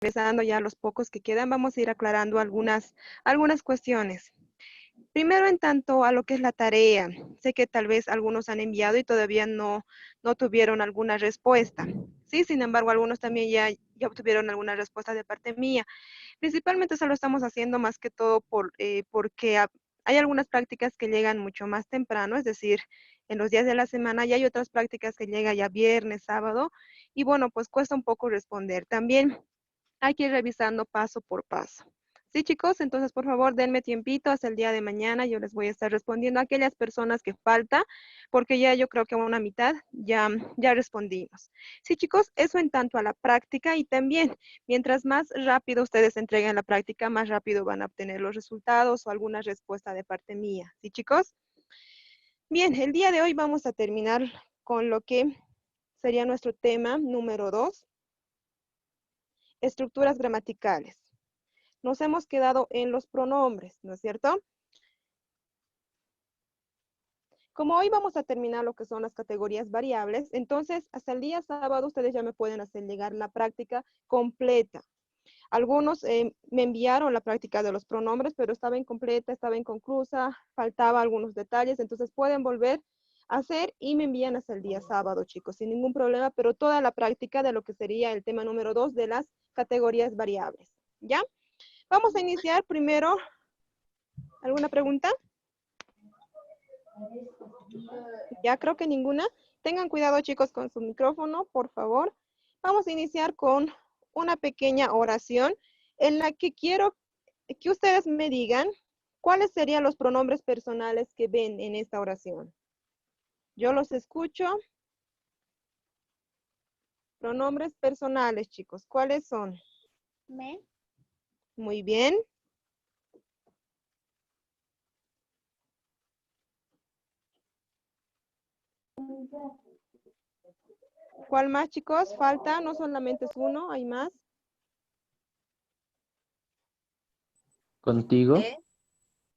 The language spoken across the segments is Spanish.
regresando ya a los pocos que quedan, vamos a ir aclarando algunas cuestiones. Primero, en tanto a lo que es la tarea, sé que tal vez algunos han enviado y todavía no tuvieron alguna respuesta. Sí, sin embargo, algunos también ya obtuvieron alguna respuesta de parte mía. Principalmente eso lo estamos haciendo más que todo porque hay algunas prácticas que llegan mucho más temprano, es decir, en los días de la semana, y hay otras prácticas que llegan ya viernes, sábado, y bueno, pues cuesta un poco responder. También hay que ir revisando paso por paso. Sí, chicos, entonces por favor denme tiempito hasta el día de mañana. Yo les voy a estar respondiendo a aquellas personas que falta, porque ya yo creo que una mitad ya respondimos. Sí, chicos, eso en tanto a la práctica y también mientras más rápido ustedes entreguen la práctica, más rápido van a obtener los resultados o alguna respuesta de parte mía. Sí, chicos. Bien, el día de hoy vamos a terminar con lo que sería nuestro tema número 2, estructuras gramaticales. Nos hemos quedado en los pronombres, ¿no es cierto? Como hoy vamos a terminar lo que son las categorías variables, entonces hasta el día sábado ustedes ya me pueden hacer llegar la práctica completa. Algunos me enviaron la práctica de los pronombres, pero estaba incompleta, estaba inconclusa, faltaba algunos detalles, entonces pueden volver a hacer y me envían hasta el día sábado, chicos, sin ningún problema, pero toda la práctica de lo que sería el tema número 2 de las categorías variables, ¿ya? Vamos a iniciar primero. ¿Alguna pregunta? Ya creo que ninguna. Tengan cuidado, chicos, con su micrófono, por favor. Vamos a iniciar con una pequeña oración en la que quiero que ustedes me digan cuáles serían los pronombres personales que ven en esta oración. Yo los escucho. Pronombres personales, chicos. ¿Cuáles son? Me. Muy bien. ¿Cuál más, chicos? Falta, no solamente es uno, hay más. Contigo.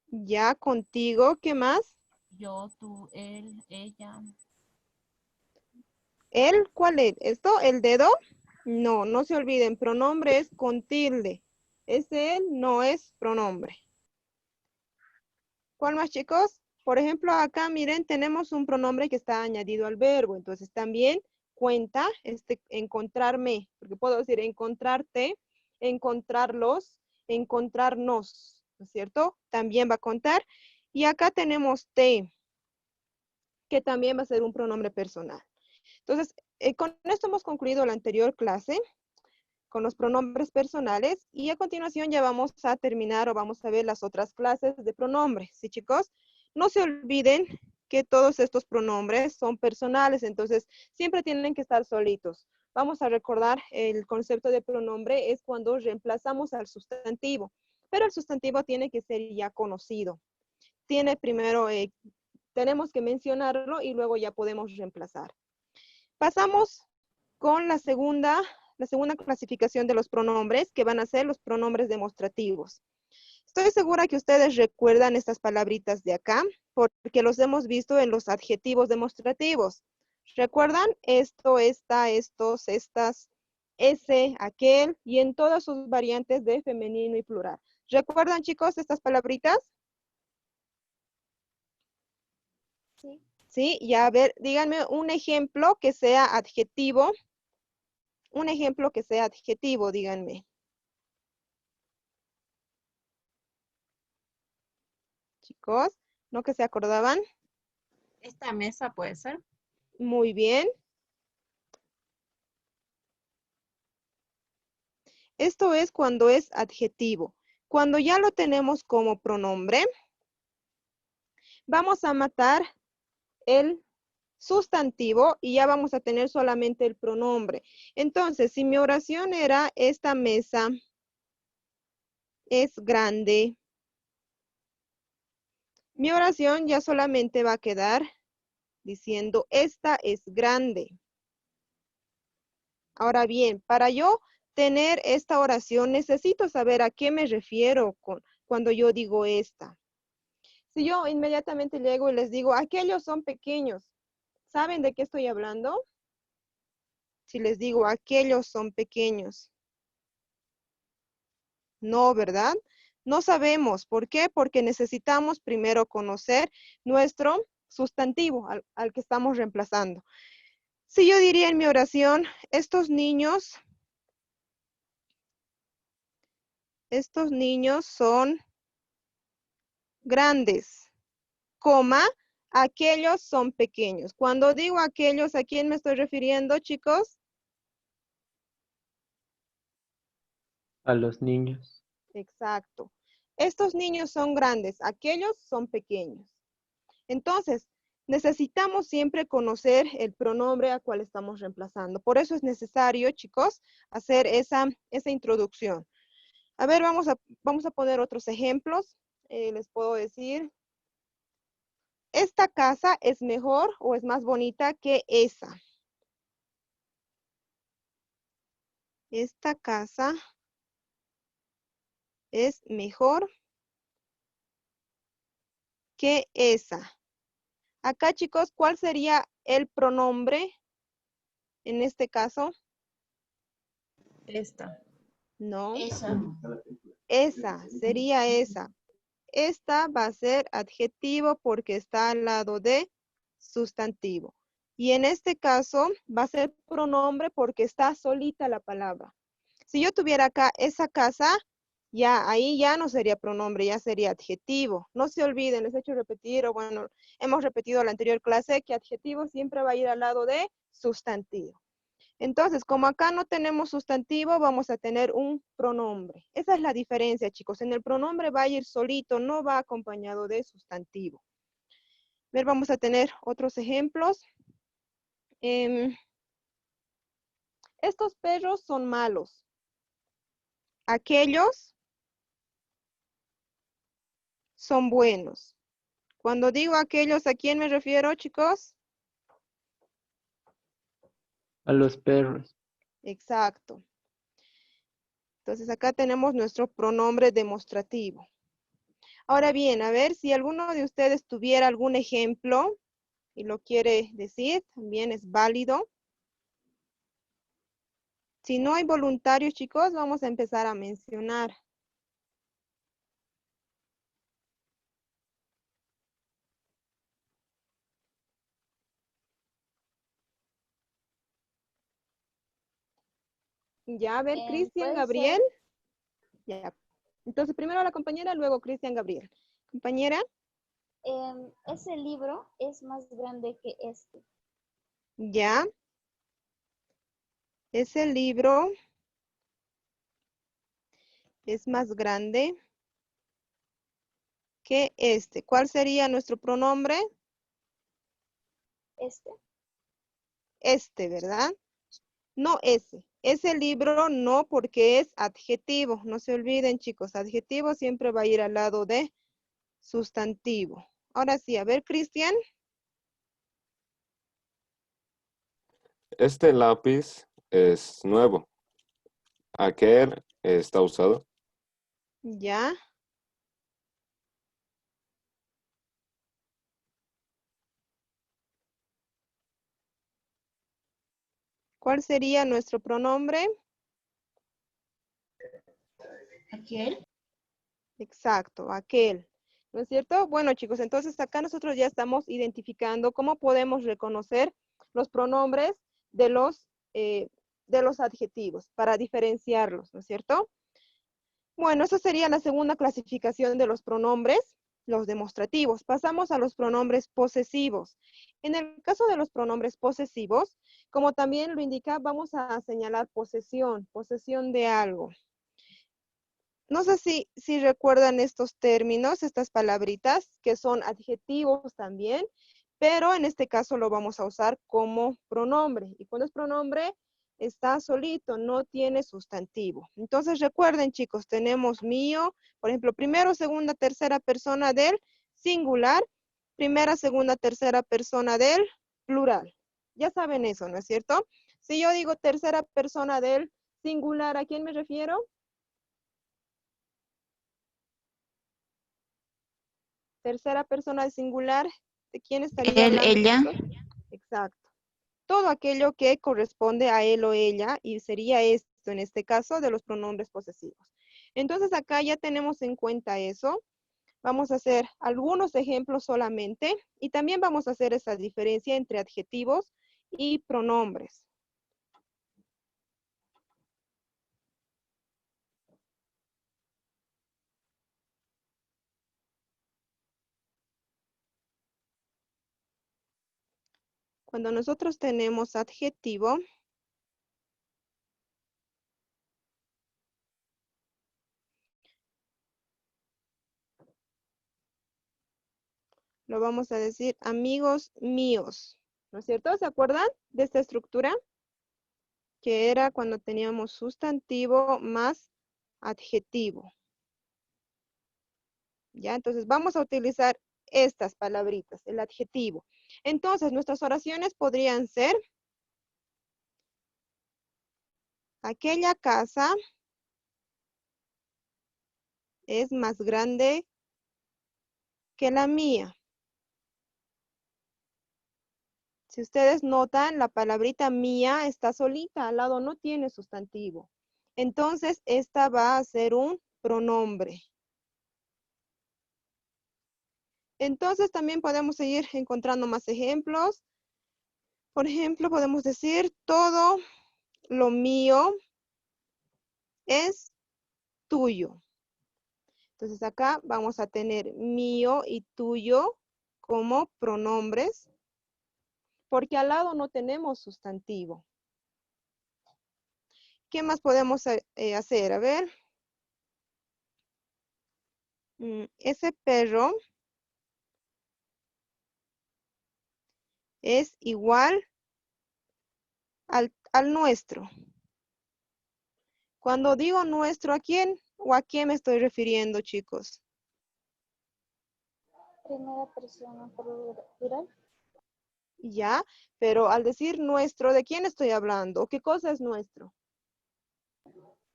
Ya, contigo, ¿qué más? Yo, tú, él, ella. ¿El? ¿Cuál es? ¿Esto? ¿El dedo? No, no se olviden, pronombre es con tilde. Ese él no es pronombre. ¿Cuál más, chicos? Por ejemplo, acá miren, tenemos un pronombre que está añadido al verbo. Entonces también cuenta encontrarme, porque puedo decir encontrarte, encontrarlos, encontrarnos, ¿no es cierto? También va a contar. Y acá tenemos te, que también va a ser un pronombre personal. Entonces, con esto hemos concluido la anterior clase con los pronombres personales y a continuación ya vamos a terminar o vamos a ver las otras clases de pronombres. ¿Sí, chicos? No se olviden que todos estos pronombres son personales, entonces siempre tienen que estar solitos. Vamos a recordar el concepto de pronombre es cuando reemplazamos al sustantivo, pero el sustantivo tiene que ser ya conocido. Tiene primero, tenemos que mencionarlo y luego ya podemos reemplazar. Pasamos con la segunda clasificación de los pronombres, que van a ser los pronombres demostrativos. Estoy segura que ustedes recuerdan estas palabritas de acá, porque los hemos visto en los adjetivos demostrativos. ¿Recuerdan? Esto, esta, estos, estas, ese, aquel, y en todas sus variantes de femenino y plural. ¿Recuerdan, chicos, estas palabritas? Sí. Sí, y a ver, díganme un ejemplo que sea adjetivo. Un ejemplo que sea adjetivo, díganme. Chicos, ¿no que se acordaban? Esta mesa puede ser. Muy bien. Esto es cuando es adjetivo. Cuando ya lo tenemos como pronombre, vamos a matar el sustantivo y ya vamos a tener solamente el pronombre. Entonces, si mi oración era esta mesa es grande, mi oración ya solamente va a quedar diciendo esta es grande. Ahora bien, para yo tener esta oración necesito saber a qué me refiero cuando yo digo esta. Si yo inmediatamente llego y les digo, aquellos son pequeños, ¿saben de qué estoy hablando? Si les digo, aquellos son pequeños. No, ¿verdad? No sabemos. ¿Por qué? Porque necesitamos primero conocer nuestro sustantivo al que estamos reemplazando. Si yo diría en mi oración, estos niños son grandes, coma, aquellos son pequeños. Cuando digo aquellos, ¿a quién me estoy refiriendo, chicos? A los niños. Exacto. Estos niños son grandes, aquellos son pequeños. Entonces, necesitamos siempre conocer el pronombre a cual estamos reemplazando. Por eso es necesario, chicos, hacer esa introducción. A ver, vamos a poner otros ejemplos. Les puedo decir, esta casa es mejor o es más bonita que esa. Esta casa es mejor que esa. Acá, chicos, ¿cuál sería el pronombre en este caso? Esta. No, Esa. esa, sería esa. Esta va a ser adjetivo porque está al lado de sustantivo. Y en este caso va a ser pronombre porque está solita la palabra. Si yo tuviera acá esa casa, ya ahí ya no sería pronombre, ya sería adjetivo. No se olviden, les he hecho repetir, o bueno, hemos repetido en la anterior clase que adjetivo siempre va a ir al lado de sustantivo. Entonces, como acá no tenemos sustantivo, vamos a tener un pronombre. Esa es la diferencia, chicos. En el pronombre va a ir solito, no va acompañado de sustantivo. A ver, vamos a tener otros ejemplos. Estos perros son malos. Aquellos son buenos. Cuando digo aquellos, ¿a quién me refiero, chicos? A los perros. Exacto. Entonces acá tenemos nuestro pronombre demostrativo. Ahora bien, a ver si alguno de ustedes tuviera algún ejemplo y lo quiere decir, también es válido. Si no hay voluntarios, chicos, vamos a empezar a mencionar. Ya, a ver, Cristian, Puede Gabriel. ser, Ya. Entonces, primero la compañera, luego Cristian, Gabriel. Compañera, ese libro es más grande que este. ya. Ese libro es más grande que este. ¿Cuál sería nuestro pronombre? Este. Este, ¿verdad? No ese. Ese libro no porque es adjetivo. No se olviden, chicos. Adjetivo siempre va a ir al lado de sustantivo. Ahora sí, a ver, Cristian. Este lápiz es nuevo. Aquel está usado. Ya. ¿Cuál sería nuestro pronombre? Aquel. Exacto, aquel. ¿No es cierto? Bueno, chicos, entonces acá nosotros ya estamos identificando cómo podemos reconocer los pronombres de los adjetivos para diferenciarlos, ¿no es cierto? Bueno, esa sería la segunda clasificación de los pronombres, los demostrativos. Pasamos a los pronombres posesivos. En el caso de los pronombres posesivos, como también lo indica, vamos a señalar posesión de algo. No sé si recuerdan estos términos, estas palabritas, que son adjetivos también, pero en este caso lo vamos a usar como pronombre. Y cuando es pronombre, está solito, no tiene sustantivo. Entonces recuerden, chicos, tenemos mío, por ejemplo, primero, segunda, tercera persona del singular, primera, segunda, tercera persona del plural. Ya saben eso, ¿no es cierto? Si yo digo tercera persona del singular, ¿a quién me refiero? Tercera persona del singular, ¿de quién estaría Él, hablando, ella. chicos? Exacto. Todo aquello que corresponde a él o ella y sería este. opuesto, en este caso, de los pronombres posesivos. Entonces, acá ya tenemos en cuenta eso. Vamos a hacer algunos ejemplos solamente y también vamos a hacer esa diferencia entre adjetivos y pronombres. Cuando nosotros tenemos adjetivo, lo vamos a decir amigos míos, ¿no es cierto? ¿Se acuerdan de esta estructura? Que era cuando teníamos sustantivo más adjetivo. ¿Ya? Entonces vamos a utilizar estas palabritas, el adjetivo. Entonces nuestras oraciones podrían ser: aquella casa es más grande que la mía. Si ustedes notan, la palabrita mía está solita, al lado no tiene sustantivo. Entonces, esta va a ser un pronombre. Entonces, también podemos seguir encontrando más ejemplos. Por ejemplo, podemos decir, todo lo mío es tuyo. Entonces, acá vamos a tener mío y tuyo como pronombres, porque al lado no tenemos sustantivo. ¿Qué más podemos hacer? A ver. Ese perro es igual al nuestro. Cuando digo nuestro, ¿a quién o a quién me estoy refiriendo, chicos? Primera persona plural. Ya, pero al decir nuestro, ¿de quién estoy hablando? ¿Qué cosa es nuestro?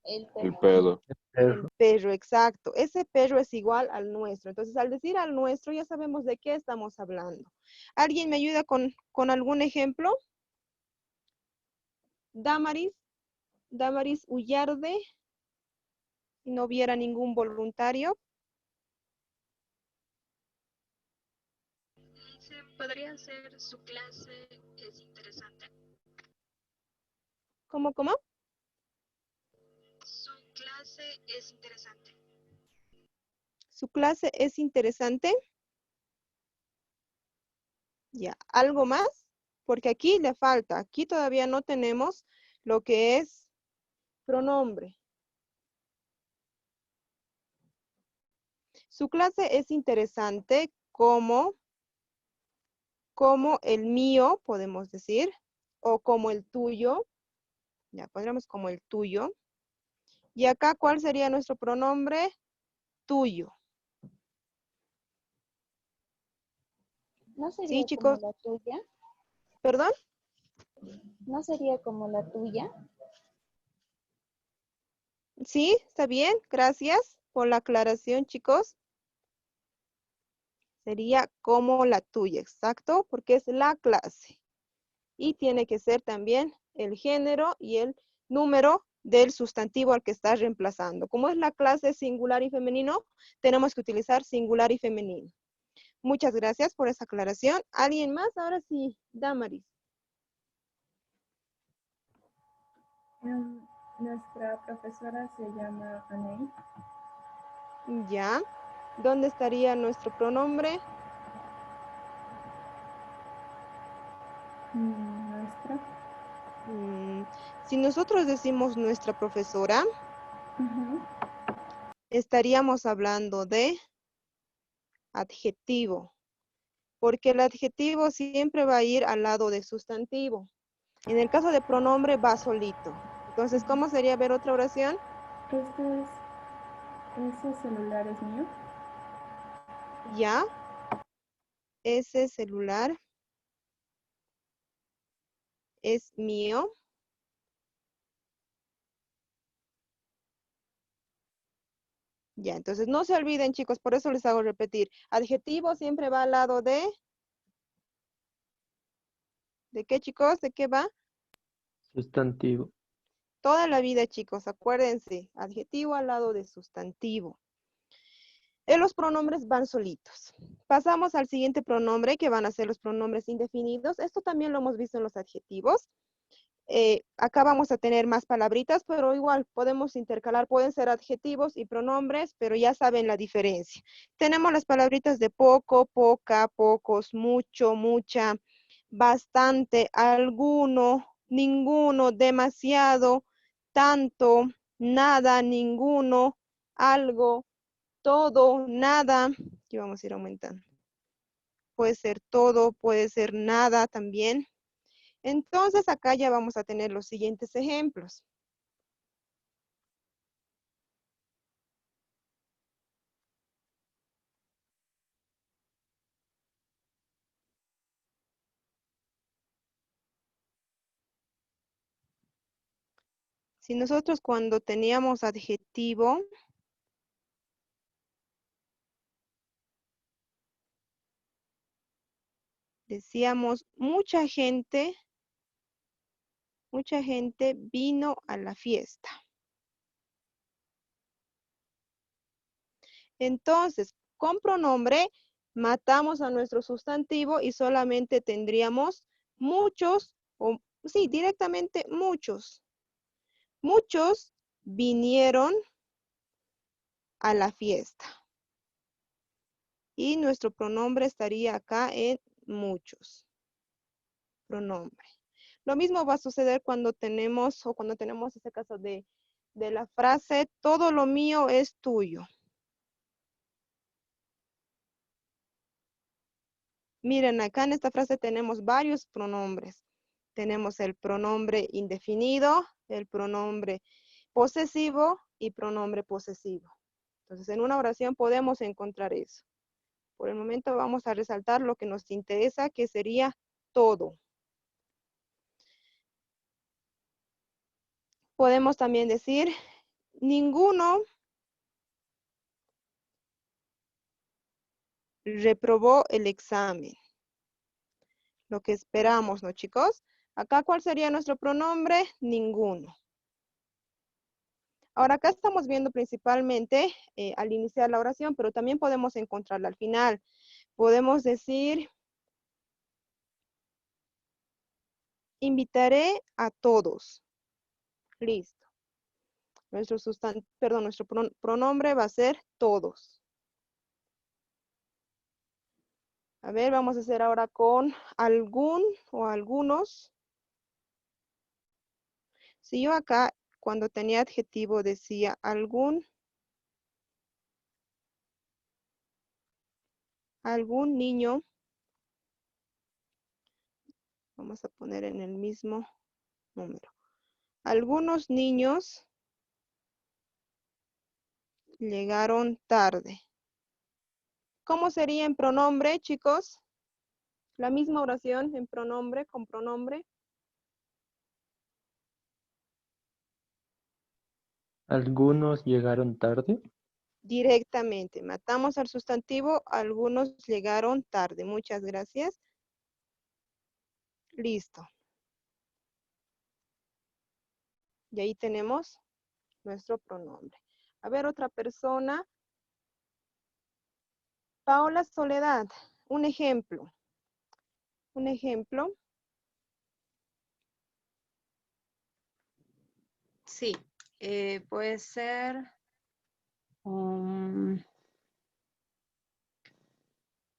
El El perro. pedo. El perro, exacto. Ese perro es igual al nuestro. Entonces, al decir al nuestro, ya sabemos de qué estamos hablando. ¿Alguien me ayuda con algún ejemplo? Damaris Ullarde. Si no hubiera ningún voluntario. Podría ser su clase es interesante. ¿Cómo? Su clase es interesante. ¿Su clase es interesante? Ya, ¿algo más? Porque aquí le falta. Aquí todavía no tenemos lo que es pronombre. Su clase es interesante como el mío, podemos decir, o como el tuyo. Ya, pondremos como el tuyo. Y acá, ¿cuál sería nuestro pronombre? Tuyo. ¿No ¿Sí, sería como chicos? la tuya? ¿Perdón? ¿No sería como la tuya? Sí, está bien. Gracias por la aclaración, chicos. Sería como la tuya, exacto, porque es la clase. Y tiene que ser también el género y el número del sustantivo al que estás reemplazando. Como es la clase singular y femenino, tenemos que utilizar singular y femenino. Muchas gracias por esa aclaración. ¿Alguien más? Ahora sí, Damaris. Nuestra profesora se llama Anei. Ya. ¿Dónde estaría nuestro pronombre? Nuestra. Si nosotros decimos nuestra profesora, estaríamos hablando de adjetivo, porque el adjetivo siempre va a ir al lado de sustantivo. En el caso de pronombre va solito. Entonces, ¿cómo sería ver otra oración? Ese celular es mío. Ya. Ese celular es mío. Ya, entonces no se olviden, chicos, por eso les hago repetir. Adjetivo siempre va al lado de... ¿De qué, chicos? ¿De qué va? Sustantivo. Toda la vida, chicos, acuérdense, adjetivo al lado de sustantivo. Los pronombres van solitos. Pasamos al siguiente pronombre, que van a ser los pronombres indefinidos. Esto también lo hemos visto en los adjetivos. Acá vamos a tener más palabritas, pero igual podemos intercalar, pueden ser adjetivos y pronombres, pero ya saben la diferencia. Tenemos las palabritas de poco, poca, pocos, mucho, mucha, bastante, alguno, ninguno, demasiado, tanto, nada, ninguno, algo, todo, nada. Aquí vamos a ir aumentando. Puede ser todo, puede ser nada también. Entonces, acá ya vamos a tener los siguientes ejemplos. Si nosotros cuando teníamos adjetivo, decíamos mucha gente vino a la fiesta. Entonces, con pronombre, matamos a nuestro sustantivo y solamente tendríamos muchos, o sí, directamente muchos. Muchos vinieron a la fiesta. Y nuestro pronombre estaría acá en muchos. Pronombre. Lo mismo va a suceder cuando tenemos, este caso de la frase, todo lo mío es tuyo. Miren, acá en esta frase tenemos varios pronombres. Tenemos el pronombre indefinido, el pronombre posesivo y pronombre posesivo. Entonces, en una oración podemos encontrar eso. Por el momento vamos a resaltar lo que nos interesa, que sería todo. Podemos también decir, ninguno reprobó el examen. Lo que esperamos, ¿no, chicos? Acá, ¿cuál sería nuestro pronombre? Ninguno. Ahora, acá estamos viendo principalmente al iniciar la oración, pero también podemos encontrarla al final. Podemos decir, invitaré a todos. Listo. Nuestro pronombre va a ser todos. A ver, vamos a hacer ahora con algún o algunos. Si yo acá, cuando tenía adjetivo, decía algún niño, vamos a poner en el mismo número. Algunos niños llegaron tarde. ¿Cómo sería en pronombre, chicos? La misma oración en pronombre, con pronombre. ¿Algunos llegaron tarde? Directamente. Matamos al sustantivo, algunos llegaron tarde. Muchas gracias. Listo. Y ahí tenemos nuestro pronombre. A ver, otra persona. Paola Soledad, un ejemplo. Un ejemplo. Sí, puede ser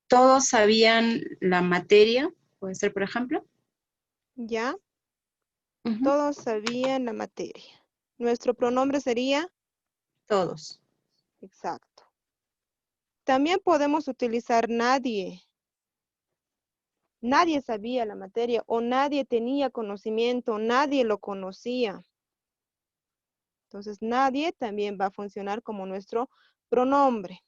todos sabían la materia, puede ser, por ejemplo. Ya, Ujú. todos sabían la materia. Nuestro pronombre sería Todos. exacto. También podemos utilizar nadie. Nadie sabía la materia o nadie tenía conocimiento, nadie lo conocía. Entonces, nadie también va a funcionar como nuestro pronombre.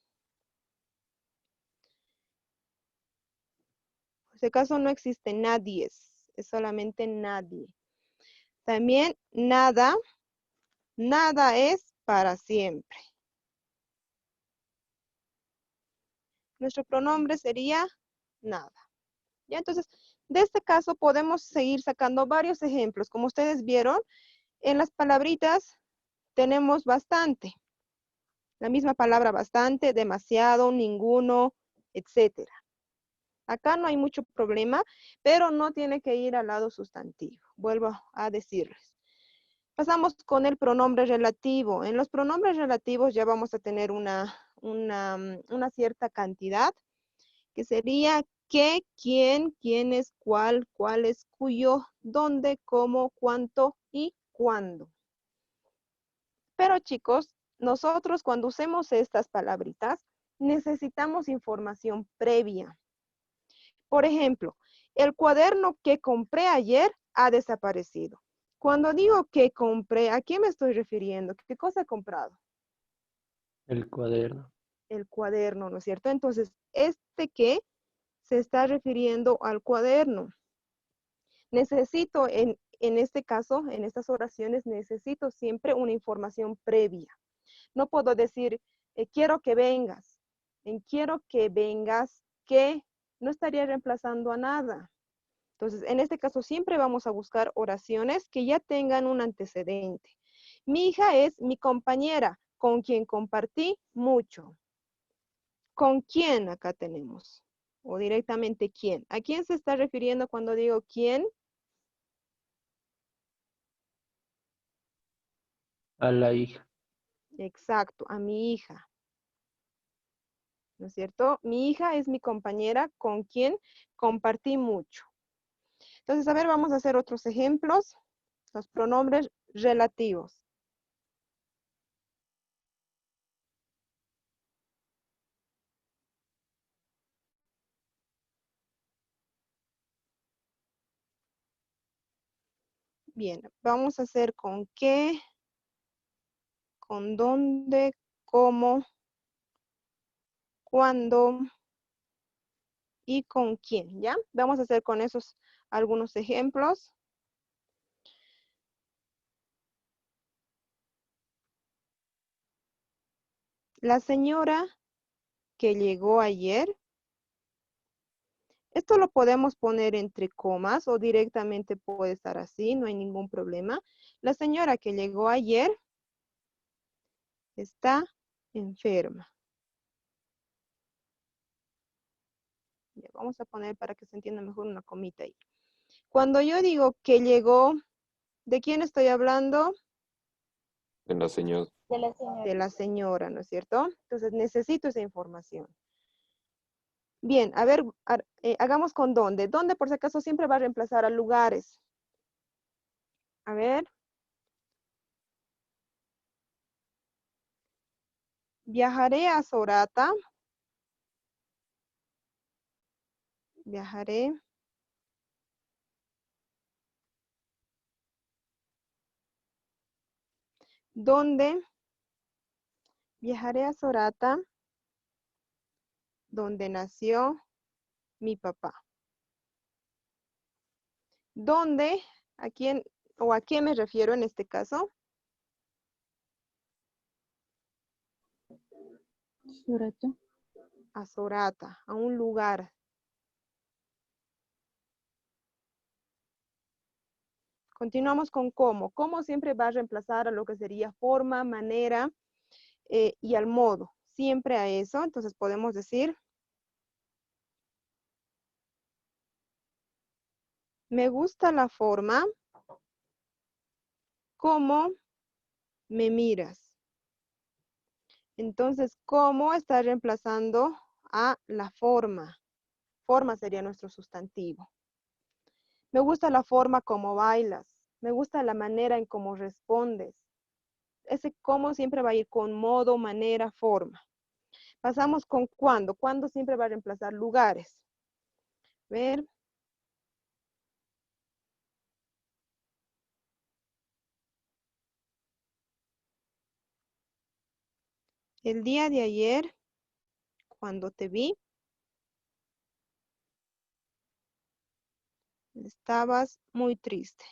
En este caso no existe nadie, es solamente nadie. También nada, nada es para siempre. Nuestro pronombre sería nada. ¿Ya? Entonces, de este caso podemos seguir sacando varios ejemplos. Como ustedes vieron, En las palabritas tenemos bastante. La misma palabra bastante, demasiado, ninguno, etcétera. Acá no hay mucho problema, pero no tiene que ir al lado sustantivo. Vuelvo a decirles. Pasamos con el pronombre relativo. En los pronombres relativos ya vamos a tener una cierta cantidad, que sería qué, quién, quiénes, cuál, cuáles, cuyo, dónde, cómo, cuánto y cuándo. Pero chicos, nosotros cuando usemos estas palabritas, necesitamos información previa. Por ejemplo, el cuaderno que compré ayer ha desaparecido. Cuando digo que compré, ¿a qué me estoy refiriendo? ¿Qué cosa he comprado? El cuaderno. El cuaderno, ¿no es cierto? Entonces, este que se está refiriendo al cuaderno. Necesito, en este caso, en estas oraciones, necesito siempre una información previa. No puedo decir, quiero que vengas. En quiero que vengas, que no estaría reemplazando a nada. Entonces, en este caso, siempre vamos a buscar oraciones que ya tengan un antecedente. Mi hija es mi compañera, con quien compartí mucho. ¿Con quién acá tenemos? O directamente quién. ¿A quién se está refiriendo cuando digo quién? A la hija. Exacto, a mi hija. ¿No es cierto? Mi hija es mi compañera con quien compartí mucho. Entonces, a ver, vamos a hacer otros ejemplos. Los pronombres relativos. Bien, vamos a hacer con qué, con dónde, cómo, cuándo y con quién, ¿ya? Vamos a hacer con esos algunos ejemplos. La señora que llegó ayer. Esto lo podemos poner entre comas o directamente puede estar así, no hay ningún problema. La señora que llegó ayer está enferma. Ya, vamos a poner para que se entienda mejor una comita ahí. Cuando yo digo que llegó, ¿de quién estoy hablando? De la señora. De la señora. De la señora, ¿no es cierto? Entonces necesito esa información. Bien, a ver, hagamos con dónde. ¿Dónde por si acaso siempre va a reemplazar a lugares? A ver. Viajaré a Sorata. Viajaré. ¿Dónde? Viajaré a Sorata, donde nació mi papá. ¿Dónde? ¿A quién o a qué me refiero en este caso? Sorata. A Sorata, a un lugar. Continuamos con cómo. Cómo siempre va a reemplazar a lo que sería forma, manera y al modo. Siempre a eso. Entonces podemos decir, me gusta la forma como me miras. Entonces, ¿cómo está reemplazando a la forma? Forma sería nuestro sustantivo. Me gusta la forma como bailas. Me gusta la manera en cómo respondes. Ese cómo siempre va a ir con modo, manera, forma. Pasamos con cuándo. Cuándo siempre va a reemplazar lugares. Ver. El día de ayer, cuando te vi, estabas muy triste.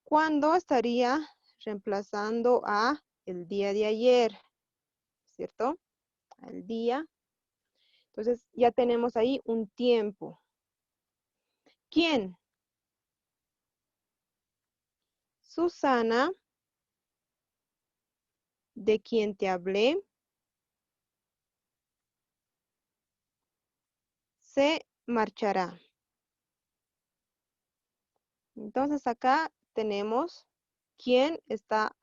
¿Cuándo estaría reemplazando a el día de ayer? ¿Cierto? Al día. Entonces ya tenemos ahí un tiempo. ¿Quién? Susana, de quien te hablé, se marchará. Entonces acá tenemos quién está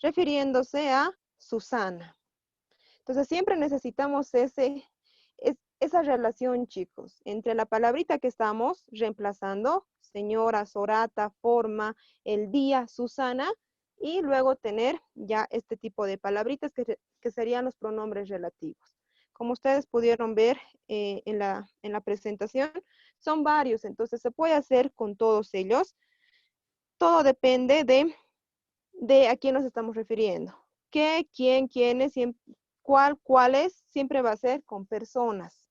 refiriéndose a Susana. Entonces siempre necesitamos esa relación, chicos, entre la palabrita que estamos reemplazando, señora, Sorata, forma, el día, Susana, y luego tener ya este tipo de palabritas que serían los pronombres relativos. Como ustedes pudieron ver en la presentación, son varios, entonces se puede hacer con todos ellos. Todo depende de a quién nos estamos refiriendo. ¿Qué, quién, quiénes, cuál, cuáles? Siempre va a ser con personas.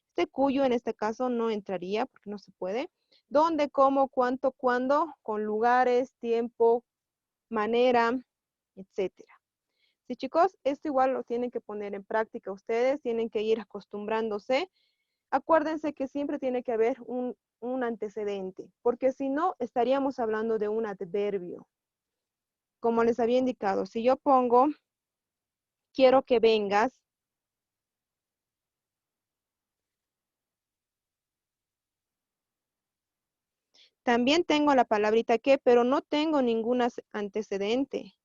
Este cuyo en este caso no entraría porque no se puede. ¿Dónde, cómo, cuánto, cuándo? Con lugares, tiempo, manera, etcétera. Sí, chicos, esto igual lo tienen que poner en práctica ustedes, tienen que ir acostumbrándose. Acuérdense que siempre tiene que haber un antecedente, porque si no, estaríamos hablando de un adverbio. Como les había indicado, si yo pongo, quiero que vengas, también tengo la palabrita que, pero no tengo ningún antecedente,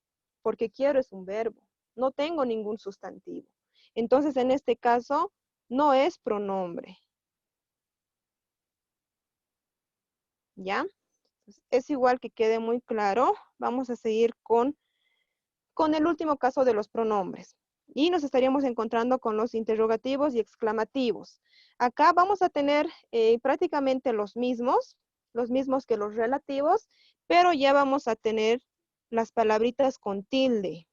porque quiero es un verbo. No tengo ningún sustantivo. Entonces, en este caso, no es pronombre. ¿Ya? Es igual que quede muy claro. Vamos a seguir con el último caso de los pronombres. Y nos estaríamos encontrando con los interrogativos y exclamativos. Acá vamos a tener prácticamente los mismos que los relativos, pero ya vamos a tener las palabritas con tilde.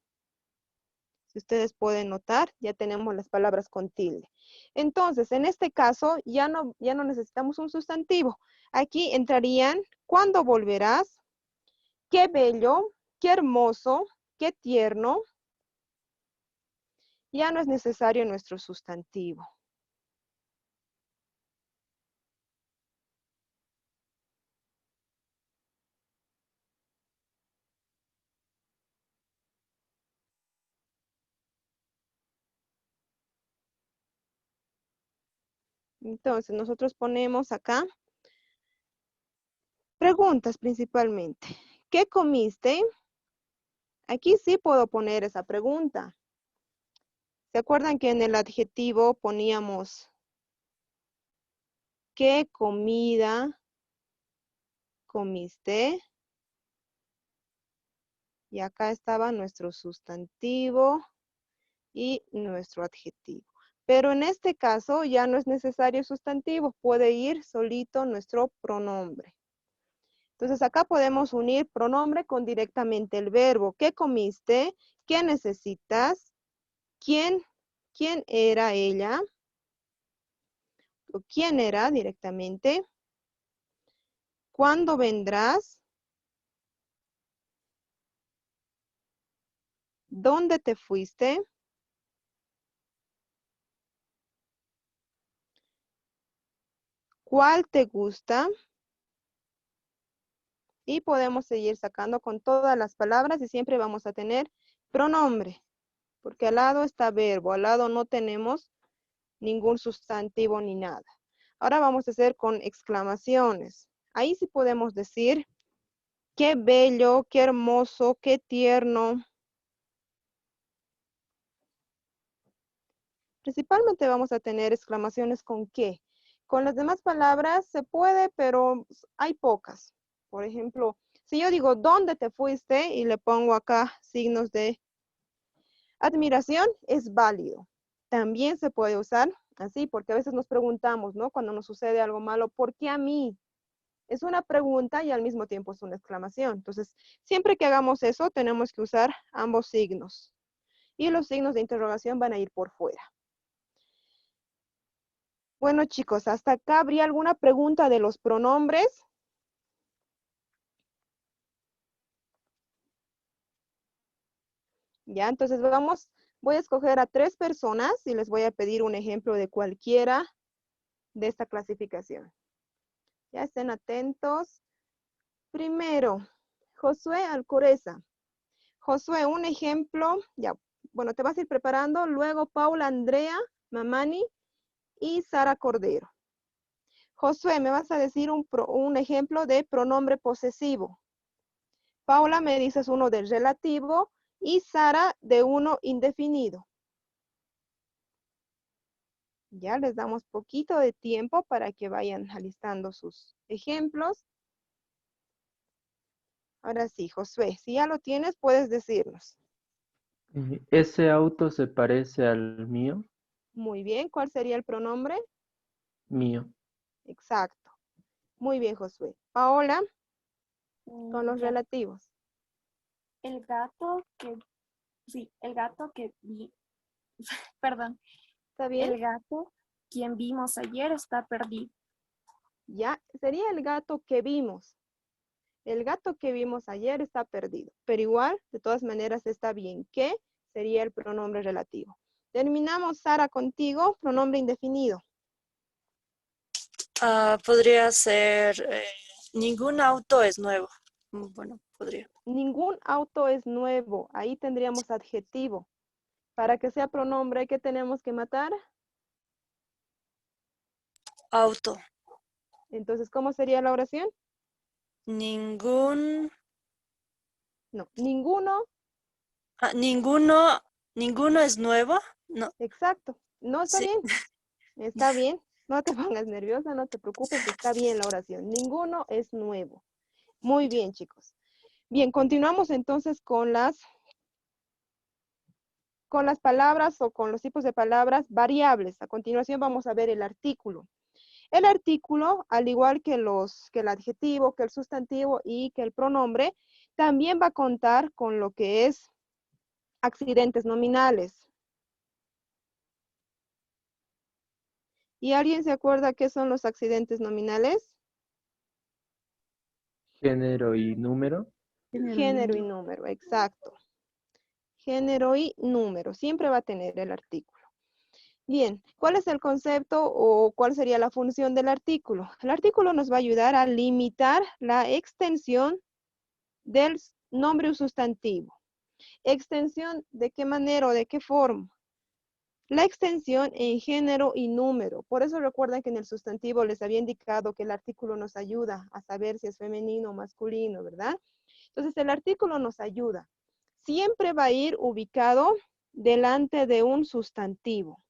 Si ustedes pueden notar, ya tenemos las palabras con tilde. Entonces, en este caso, ya no necesitamos un sustantivo. Aquí entrarían, ¿cuándo volverás? Qué bello, qué hermoso, qué tierno. Ya no es necesario nuestro sustantivo. Entonces, nosotros ponemos acá preguntas principalmente. ¿Qué comiste? Aquí sí puedo poner esa pregunta. ¿Se acuerdan que en el adjetivo poníamos qué comida comiste? Y acá estaba nuestro sustantivo y nuestro adjetivo. Pero en este caso ya no es necesario sustantivo, puede ir solito nuestro pronombre. Entonces acá podemos unir pronombre con directamente el verbo. ¿Qué comiste? ¿Qué necesitas? ¿Quién era ella? ¿O quién era directamente? ¿Cuándo vendrás? ¿Dónde te fuiste? ¿Cuál te gusta? Y podemos seguir sacando con todas las palabras y siempre vamos a tener pronombre, porque al lado está verbo, al lado no tenemos ningún sustantivo ni nada. Ahora vamos a hacer con exclamaciones. Ahí sí podemos decir, qué bello, qué hermoso, qué tierno. Principalmente vamos a tener exclamaciones con qué. Con las demás palabras se puede, pero hay pocas. Por ejemplo, si yo digo, ¿dónde te fuiste? Y le pongo acá signos de admiración, es válido. También se puede usar así, porque a veces nos preguntamos, ¿no? Cuando nos sucede algo malo, ¿por qué a mí? Es una pregunta y al mismo tiempo es una exclamación. Entonces, siempre que hagamos eso, tenemos que usar ambos signos. Y los signos de interrogación van a ir por fuera. Bueno, chicos, hasta acá habría alguna pregunta de los pronombres. Ya, entonces voy a escoger a 3 personas y les voy a pedir un ejemplo de cualquiera de esta clasificación. Ya estén atentos. Primero, Josué Alcoreza. Josué, un ejemplo, ya, bueno, te vas a ir preparando. Luego Paula Andrea Mamani y Sara Cordero. Josué, me vas a decir un ejemplo de pronombre posesivo. Paula, me dices uno del relativo y Sara de uno indefinido. Ya les damos poquito de tiempo para que vayan alistando sus ejemplos. Ahora sí, Josué, si ya lo tienes, puedes decirnos. ¿Ese auto se parece al mío? Muy bien, ¿cuál sería el pronombre? Mío. Exacto. Muy bien, Josué. Paola, con los Ya. relativos. El gato que, sí, el gato que vi, perdón, ¿Está bien? el gato quien vimos ayer está perdido. Ya, sería el gato que vimos. El gato que vimos ayer está perdido. Pero igual, de todas maneras, está bien. ¿Qué? Sería el pronombre relativo. Terminamos, Sara, contigo. Pronombre indefinido. Podría ser, ningún auto es nuevo. Bueno, podría. Ningún auto es nuevo. Ahí tendríamos adjetivo. Para que sea pronombre, ¿qué tenemos que matar? Auto. Entonces, ¿cómo sería la oración? Ningún, No, ninguno. ninguno es nuevo. No, Exacto. No, está sí. bien. Está bien. No te pongas nerviosa, no te preocupes. Está bien la oración. Ninguno es nuevo. Muy bien, chicos. Bien, continuamos entonces con las palabras o con los tipos de palabras variables. A continuación vamos a ver el artículo. El artículo, al igual que el adjetivo, que el sustantivo y que el pronombre, también va a contar con lo que es accidentes nominales. ¿Y alguien se acuerda qué son los accidentes nominales? Género y número. Género y número, exacto. Género y número, siempre va a tener el artículo. Bien, ¿cuál es el concepto o cuál sería la función del artículo? El artículo nos va a ayudar a limitar la extensión del nombre o sustantivo. ¿Extensión de qué manera o de qué forma? La extensión en género y número. Por eso recuerden que en el sustantivo les había indicado que el artículo nos ayuda a saber si es femenino o masculino, ¿verdad? Entonces el artículo nos ayuda. Siempre va a ir ubicado delante de un sustantivo.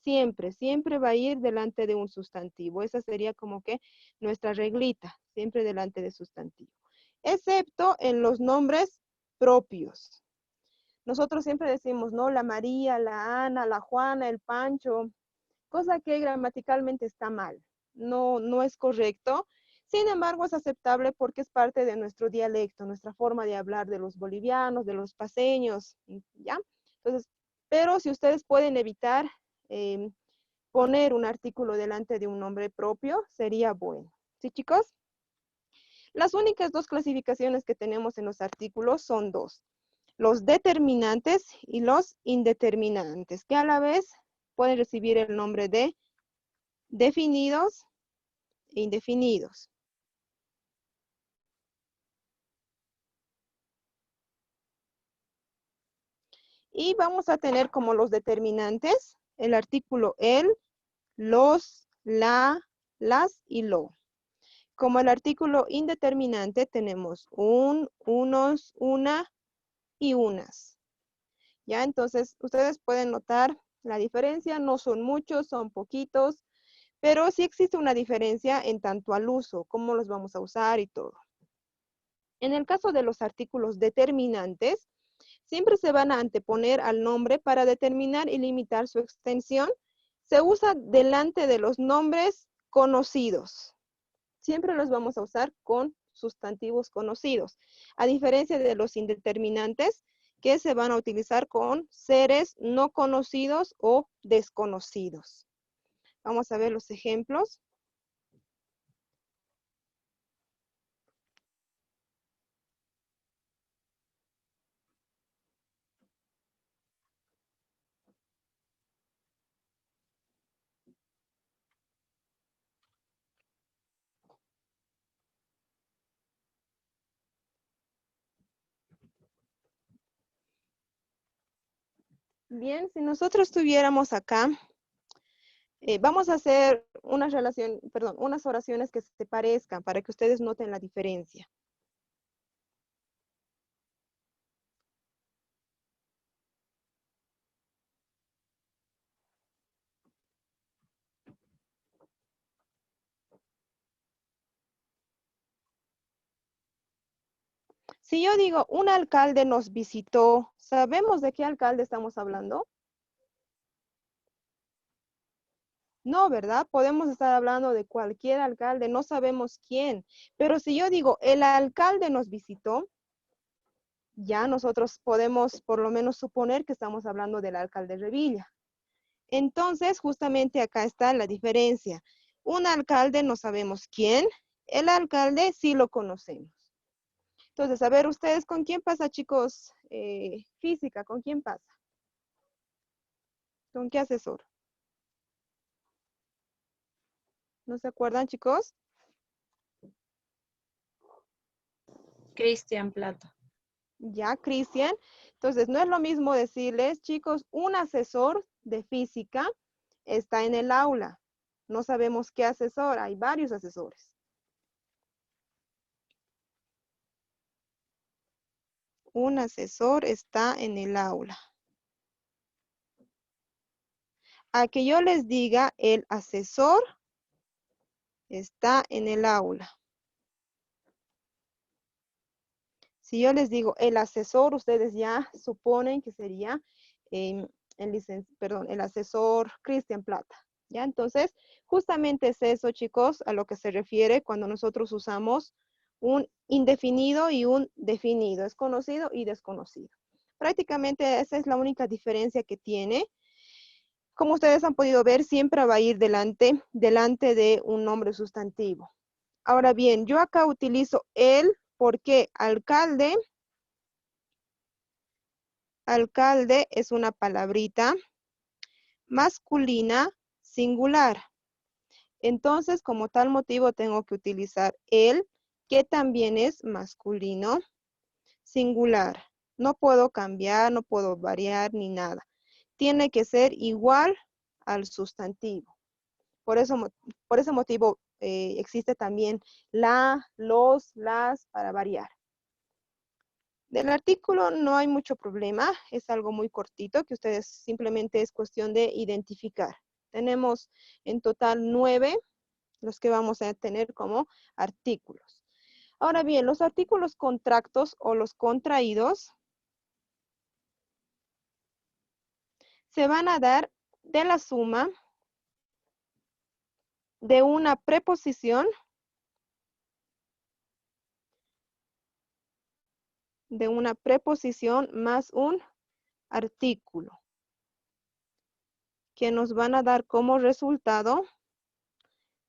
Siempre va a ir delante de un sustantivo. Esa sería como que nuestra reglita, siempre delante de sustantivo. Excepto en los nombres propios. Nosotros siempre decimos, ¿no? La María, la Ana, la Juana, el Pancho, cosa que gramaticalmente está mal. No es correcto. Sin embargo, es aceptable porque es parte de nuestro dialecto, nuestra forma de hablar de los bolivianos, de los paceños, ¿ya? Entonces, pero si ustedes pueden evitar poner un artículo delante de un nombre propio, sería bueno. ¿Sí, chicos? Las únicas dos clasificaciones que tenemos en los artículos son dos. Los determinantes y los indeterminantes, que a la vez pueden recibir el nombre de definidos e indefinidos. Y vamos a tener como los determinantes el artículo el, los, la, las y lo. Como el artículo indeterminante tenemos un, unos, una y unas. ¿Ya? Entonces, ustedes pueden notar la diferencia, no son muchos, son poquitos, pero sí existe una diferencia en tanto al uso, cómo los vamos a usar y todo. En el caso de los artículos determinantes, siempre se van a anteponer al nombre para determinar y limitar su extensión. Se usa delante de los nombres conocidos. Siempre los vamos a usar con sustantivos conocidos, a diferencia de los indeterminantes que se van a utilizar con seres no conocidos o desconocidos. Vamos a ver los ejemplos. Bien, si nosotros tuviéramos acá, vamos a hacer unas oraciones que se parezcan para que ustedes noten la diferencia. Si yo digo, un alcalde nos visitó, ¿sabemos de qué alcalde estamos hablando? No, ¿verdad? Podemos estar hablando de cualquier alcalde, no sabemos quién. Pero si yo digo, el alcalde nos visitó, ya nosotros podemos por lo menos suponer que estamos hablando del alcalde Revilla. Entonces, justamente acá está la diferencia. Un alcalde no sabemos quién, el alcalde sí lo conocemos. Entonces, a ver, ¿ustedes con quién pasa, chicos? Física, ¿con quién pasa? ¿Con qué asesor? ¿No se acuerdan, chicos? Cristian Plata. Ya, Cristian. Entonces, no es lo mismo decirles, chicos, un asesor de física está en el aula. No sabemos qué asesor, hay varios asesores. Un asesor está en el aula. A que yo les diga, el asesor está en el aula. Si yo les digo el asesor, ustedes ya suponen que sería el asesor Cristian Plata. ¿Ya? Entonces, justamente es eso, chicos, a lo que se refiere cuando nosotros usamos un indefinido y un definido. Es conocido y desconocido. Prácticamente esa es la única diferencia que tiene. Como ustedes han podido ver, siempre va a ir delante de un nombre sustantivo. Ahora bien, yo acá utilizo el porque alcalde es una palabrita masculina singular. Entonces, como tal motivo, tengo que utilizar el, que también es masculino singular. No puedo cambiar, no puedo variar ni nada. Tiene que ser igual al sustantivo. Por ese motivo existe también la, los, las, para variar. Del artículo no hay mucho problema, es algo muy cortito que ustedes simplemente es cuestión de identificar. Tenemos en total 9 los que vamos a tener como artículos. Ahora bien, los artículos contractos o los contraídos se van a dar de la suma de una preposición más un artículo, que nos van a dar como resultado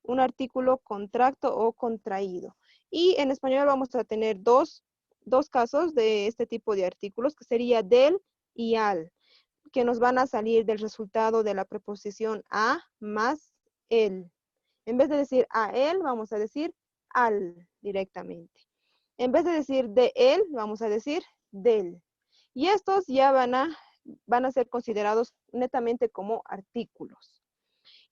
un artículo contracto o contraído. Y en español vamos a tener dos casos de este tipo de artículos, que sería del y al, que nos van a salir del resultado de la preposición a más el. En vez de decir a él, vamos a decir al directamente. En vez de decir de él, vamos a decir del. Y estos ya van a ser considerados netamente como artículos.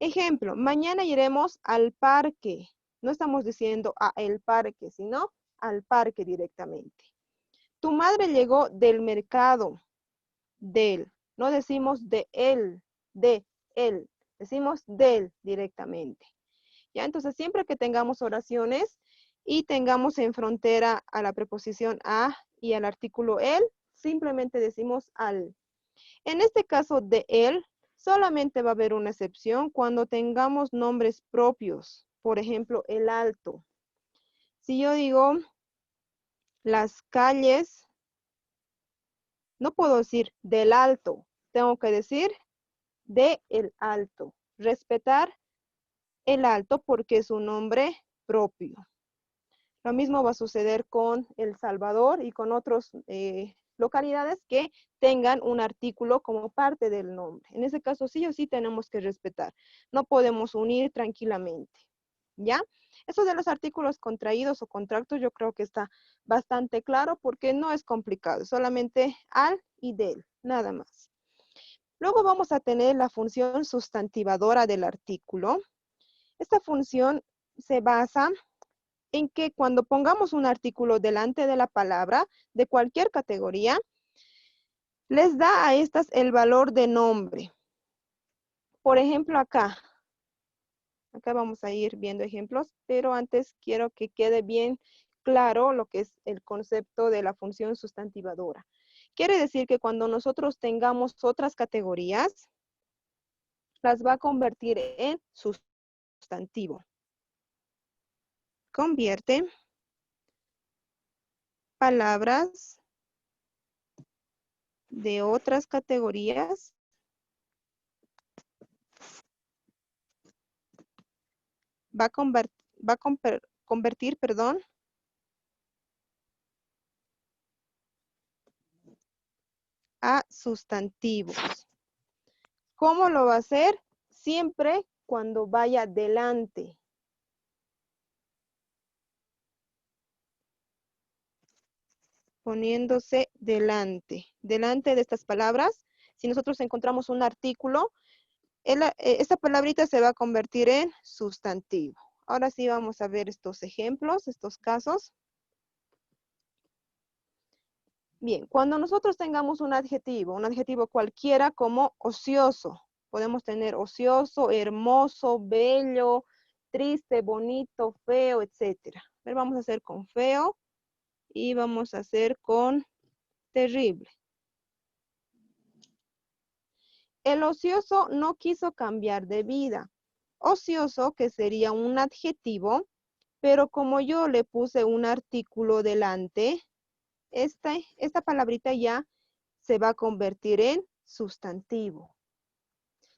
Ejemplo, mañana iremos al parque. No estamos diciendo a el parque, sino al parque directamente. Tu madre llegó del mercado. Del. No decimos de él, decimos del directamente. ¿Ya? Entonces, siempre que tengamos oraciones y tengamos en frontera a la preposición a y al artículo el, simplemente decimos al. En este caso de él, solamente va a haber una excepción cuando tengamos nombres propios. Por ejemplo, el Alto. Si yo digo las calles, no puedo decir del Alto. Tengo que decir de el Alto. Respetar el Alto porque es un nombre propio. Lo mismo va a suceder con El Salvador y con otras localidades que tengan un artículo como parte del nombre. En ese caso sí o sí tenemos que respetar. No podemos unir tranquilamente. ¿Ya? Eso de los artículos contraídos o contractos yo creo que está bastante claro porque no es complicado. Solamente al y del, nada más. Luego vamos a tener la función sustantivadora del artículo. Esta función se basa en que cuando pongamos un artículo delante de la palabra de cualquier categoría, les da a estas el valor de nombre. Por ejemplo, acá vamos a ir viendo ejemplos, pero antes quiero que quede bien claro lo que es el concepto de la función sustantivadora. Quiere decir que cuando nosotros tengamos otras categorías, las va a convertir en sustantivo. Convierte palabras de otras categorías va a convertir, a sustantivos. ¿Cómo lo va a hacer? Siempre cuando vaya delante. Poniéndose delante. Delante de estas palabras, si nosotros encontramos un artículo, esta palabrita se va a convertir en sustantivo. Ahora sí vamos a ver estos ejemplos, estos casos. Bien, cuando nosotros tengamos un adjetivo cualquiera como ocioso, podemos tener ocioso, hermoso, bello, triste, bonito, feo, etc. A ver, vamos a hacer con feo y vamos a hacer con terrible. El ocioso no quiso cambiar de vida. Ocioso, que sería un adjetivo, pero como yo le puse un artículo delante, esta palabrita ya se va a convertir en sustantivo.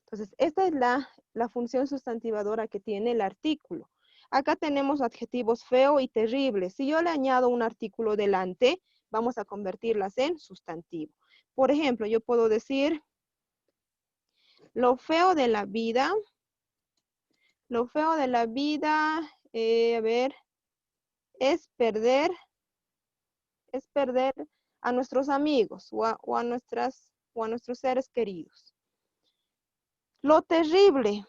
Entonces, esta es la función sustantivadora que tiene el artículo. Acá tenemos adjetivos feo y terrible. Si yo le añado un artículo delante, vamos a convertirlas en sustantivo. Por ejemplo, yo puedo decir, lo feo de la vida, a ver, es perder a nuestros amigos o a nuestros seres queridos. Lo terrible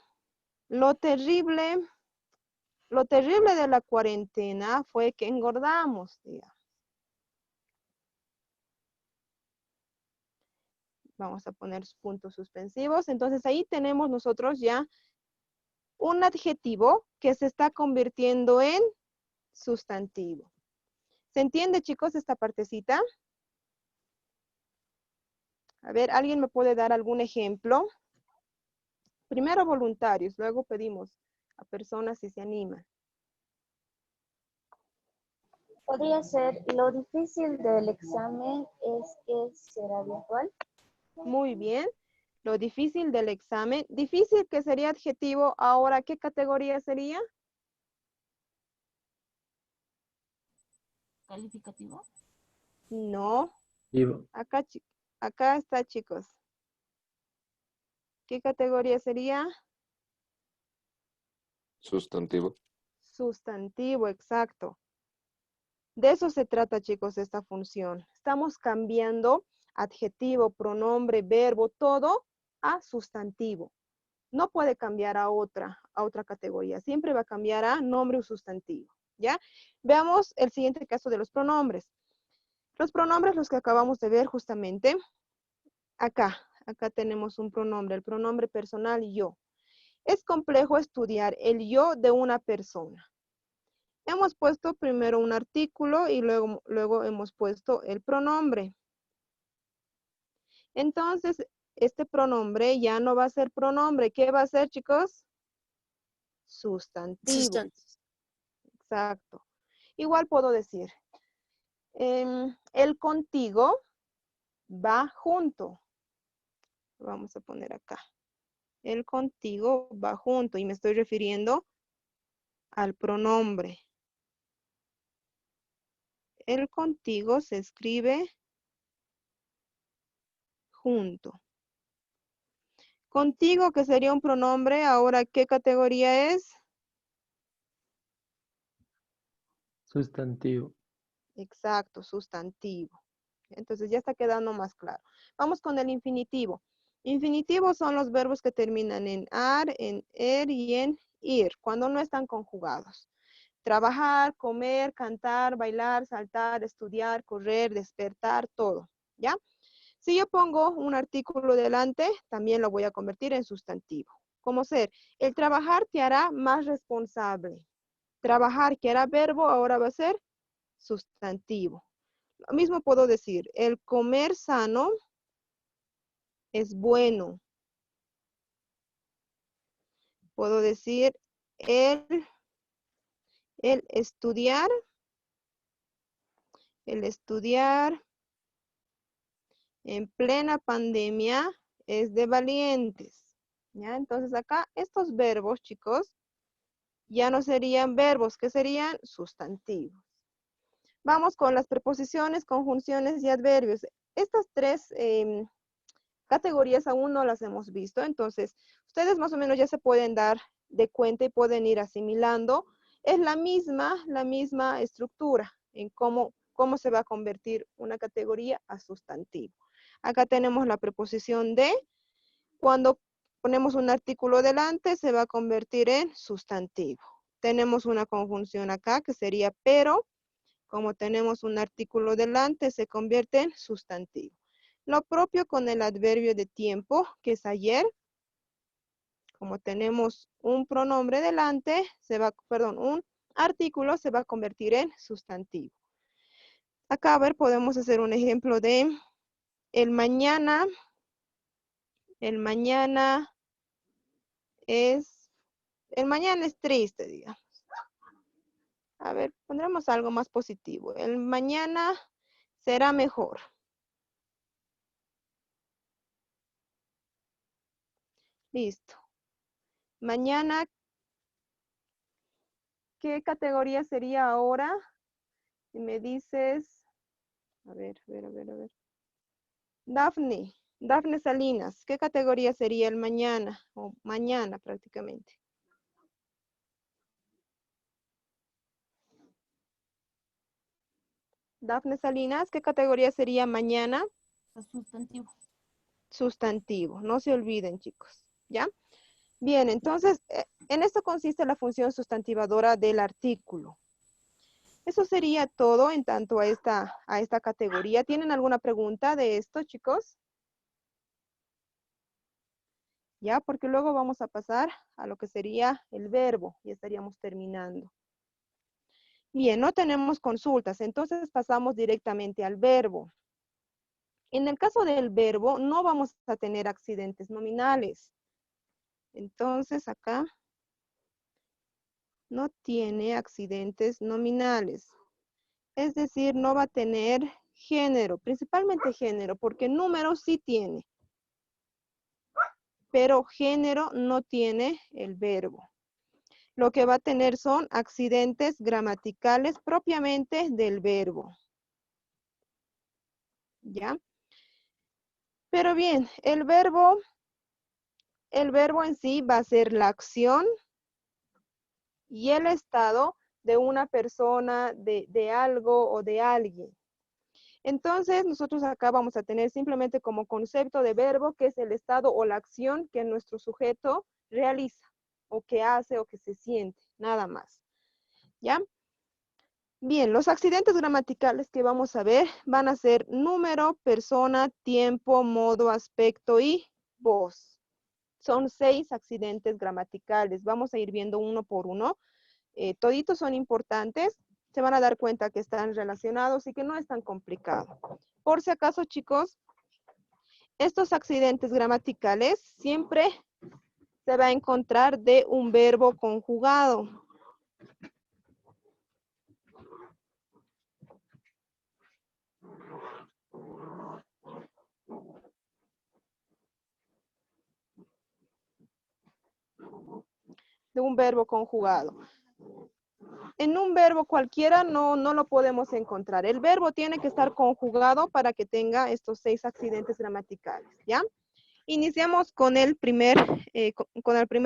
de la cuarentena fue que engordamos, digamos. Vamos a poner puntos suspensivos. Entonces ahí tenemos nosotros ya un adjetivo que se está convirtiendo en sustantivo. ¿Se entiende, chicos, esta partecita? A ver, ¿alguien me puede dar algún ejemplo? Primero voluntarios, luego pedimos a personas si se animan. Podría ser, lo difícil del examen es que será virtual. Muy bien. Lo difícil del examen. Difícil, que sería adjetivo. Ahora, ¿qué categoría sería? ¿Calificativo? No. Ivo. Acá está, chicos. ¿Qué categoría sería? Sustantivo. Sustantivo, exacto. De eso se trata, chicos, esta función. Estamos cambiando adjetivo, pronombre, verbo, todo a sustantivo. No puede cambiar a otra categoría. Siempre va a cambiar a nombre o sustantivo, ¿ya? Veamos el siguiente caso de los pronombres. Los pronombres, los que acabamos de ver justamente, acá tenemos un pronombre, el pronombre personal yo. Es complejo estudiar el yo de una persona. Hemos puesto primero un artículo y luego hemos puesto el pronombre. Entonces, este pronombre ya no va a ser pronombre. ¿Qué va a ser, chicos? Sustantivo. Exacto. Igual puedo decir, el contigo va junto. Vamos a poner acá. El contigo va junto y me estoy refiriendo al pronombre. El contigo se escribe junto. Contigo, que sería un pronombre, ahora, ¿qué categoría es? Sustantivo. Exacto, sustantivo. Entonces ya está quedando más claro. Vamos con el infinitivo. Infinitivos son los verbos que terminan en ar, en er y en ir, cuando no están conjugados. Trabajar, comer, cantar, bailar, saltar, estudiar, correr, despertar, todo, ¿ya? Si yo pongo un artículo delante, también lo voy a convertir en sustantivo. Como ser, el trabajar te hará más responsable. Trabajar, que era verbo, ahora va a ser sustantivo. Lo mismo puedo decir, el comer sano es bueno. Puedo decir, el estudiar en plena pandemia es de valientes. ¿Ya? Entonces acá estos verbos, chicos, ya no serían verbos, que serían sustantivos. Vamos con las preposiciones, conjunciones y adverbios. Estas tres categorías aún no las hemos visto, entonces ustedes más o menos ya se pueden dar de cuenta y pueden ir asimilando. Es la misma estructura en cómo se va a convertir una categoría a sustantivo. Acá tenemos la preposición de, cuando ponemos un artículo delante se va a convertir en sustantivo. Tenemos una conjunción acá que sería pero, como tenemos un artículo delante se convierte en sustantivo. Lo propio con el adverbio de tiempo, que es ayer. Como tenemos un pronombre delante, un artículo se va a convertir en sustantivo. Acá, a ver, podemos hacer un ejemplo de el mañana. El mañana es triste, digamos. A ver, pondremos algo más positivo. El mañana será mejor. Listo. Mañana, ¿qué categoría sería ahora? Si me dices, a ver. Dafne Salinas, ¿qué categoría sería el mañana? O mañana prácticamente. Dafne Salinas, ¿qué categoría sería mañana? Sustantivo. Sustantivo, no se olviden, chicos, ¿ya? Bien, entonces, en esto consiste la función sustantivadora del artículo. Eso sería todo en tanto a esta categoría. ¿Tienen alguna pregunta de esto, chicos? Ya, porque luego vamos a pasar a lo que sería el verbo y estaríamos terminando. Bien, no tenemos consultas, entonces pasamos directamente al verbo. En el caso del verbo, no vamos a tener accidentes nominales. Entonces, acá no tiene accidentes nominales. Es decir, no va a tener género, principalmente género, porque número sí tiene. Pero género no tiene el verbo. Lo que va a tener son accidentes gramaticales propiamente del verbo. ¿Ya? Pero bien, el verbo en sí va a ser la acción y el estado de una persona, de algo o de alguien. Entonces, nosotros acá vamos a tener simplemente como concepto de verbo, que es el estado o la acción que nuestro sujeto realiza, o que hace, o que se siente, nada más. ¿Ya? Bien, los accidentes gramaticales que vamos a ver van a ser número, persona, tiempo, modo, aspecto y voz. Son 6 accidentes gramaticales. Vamos a ir viendo uno por uno. Toditos son importantes. Se van a dar cuenta que están relacionados y que no es tan complicado. Por si acaso, chicos, estos accidentes gramaticales siempre se va a encontrar de un verbo conjugado. De un verbo conjugado. En un verbo cualquiera no lo podemos encontrar. El verbo tiene que estar conjugado para que tenga estos 6 accidentes gramaticales, ¿ya? Iniciamos con el primer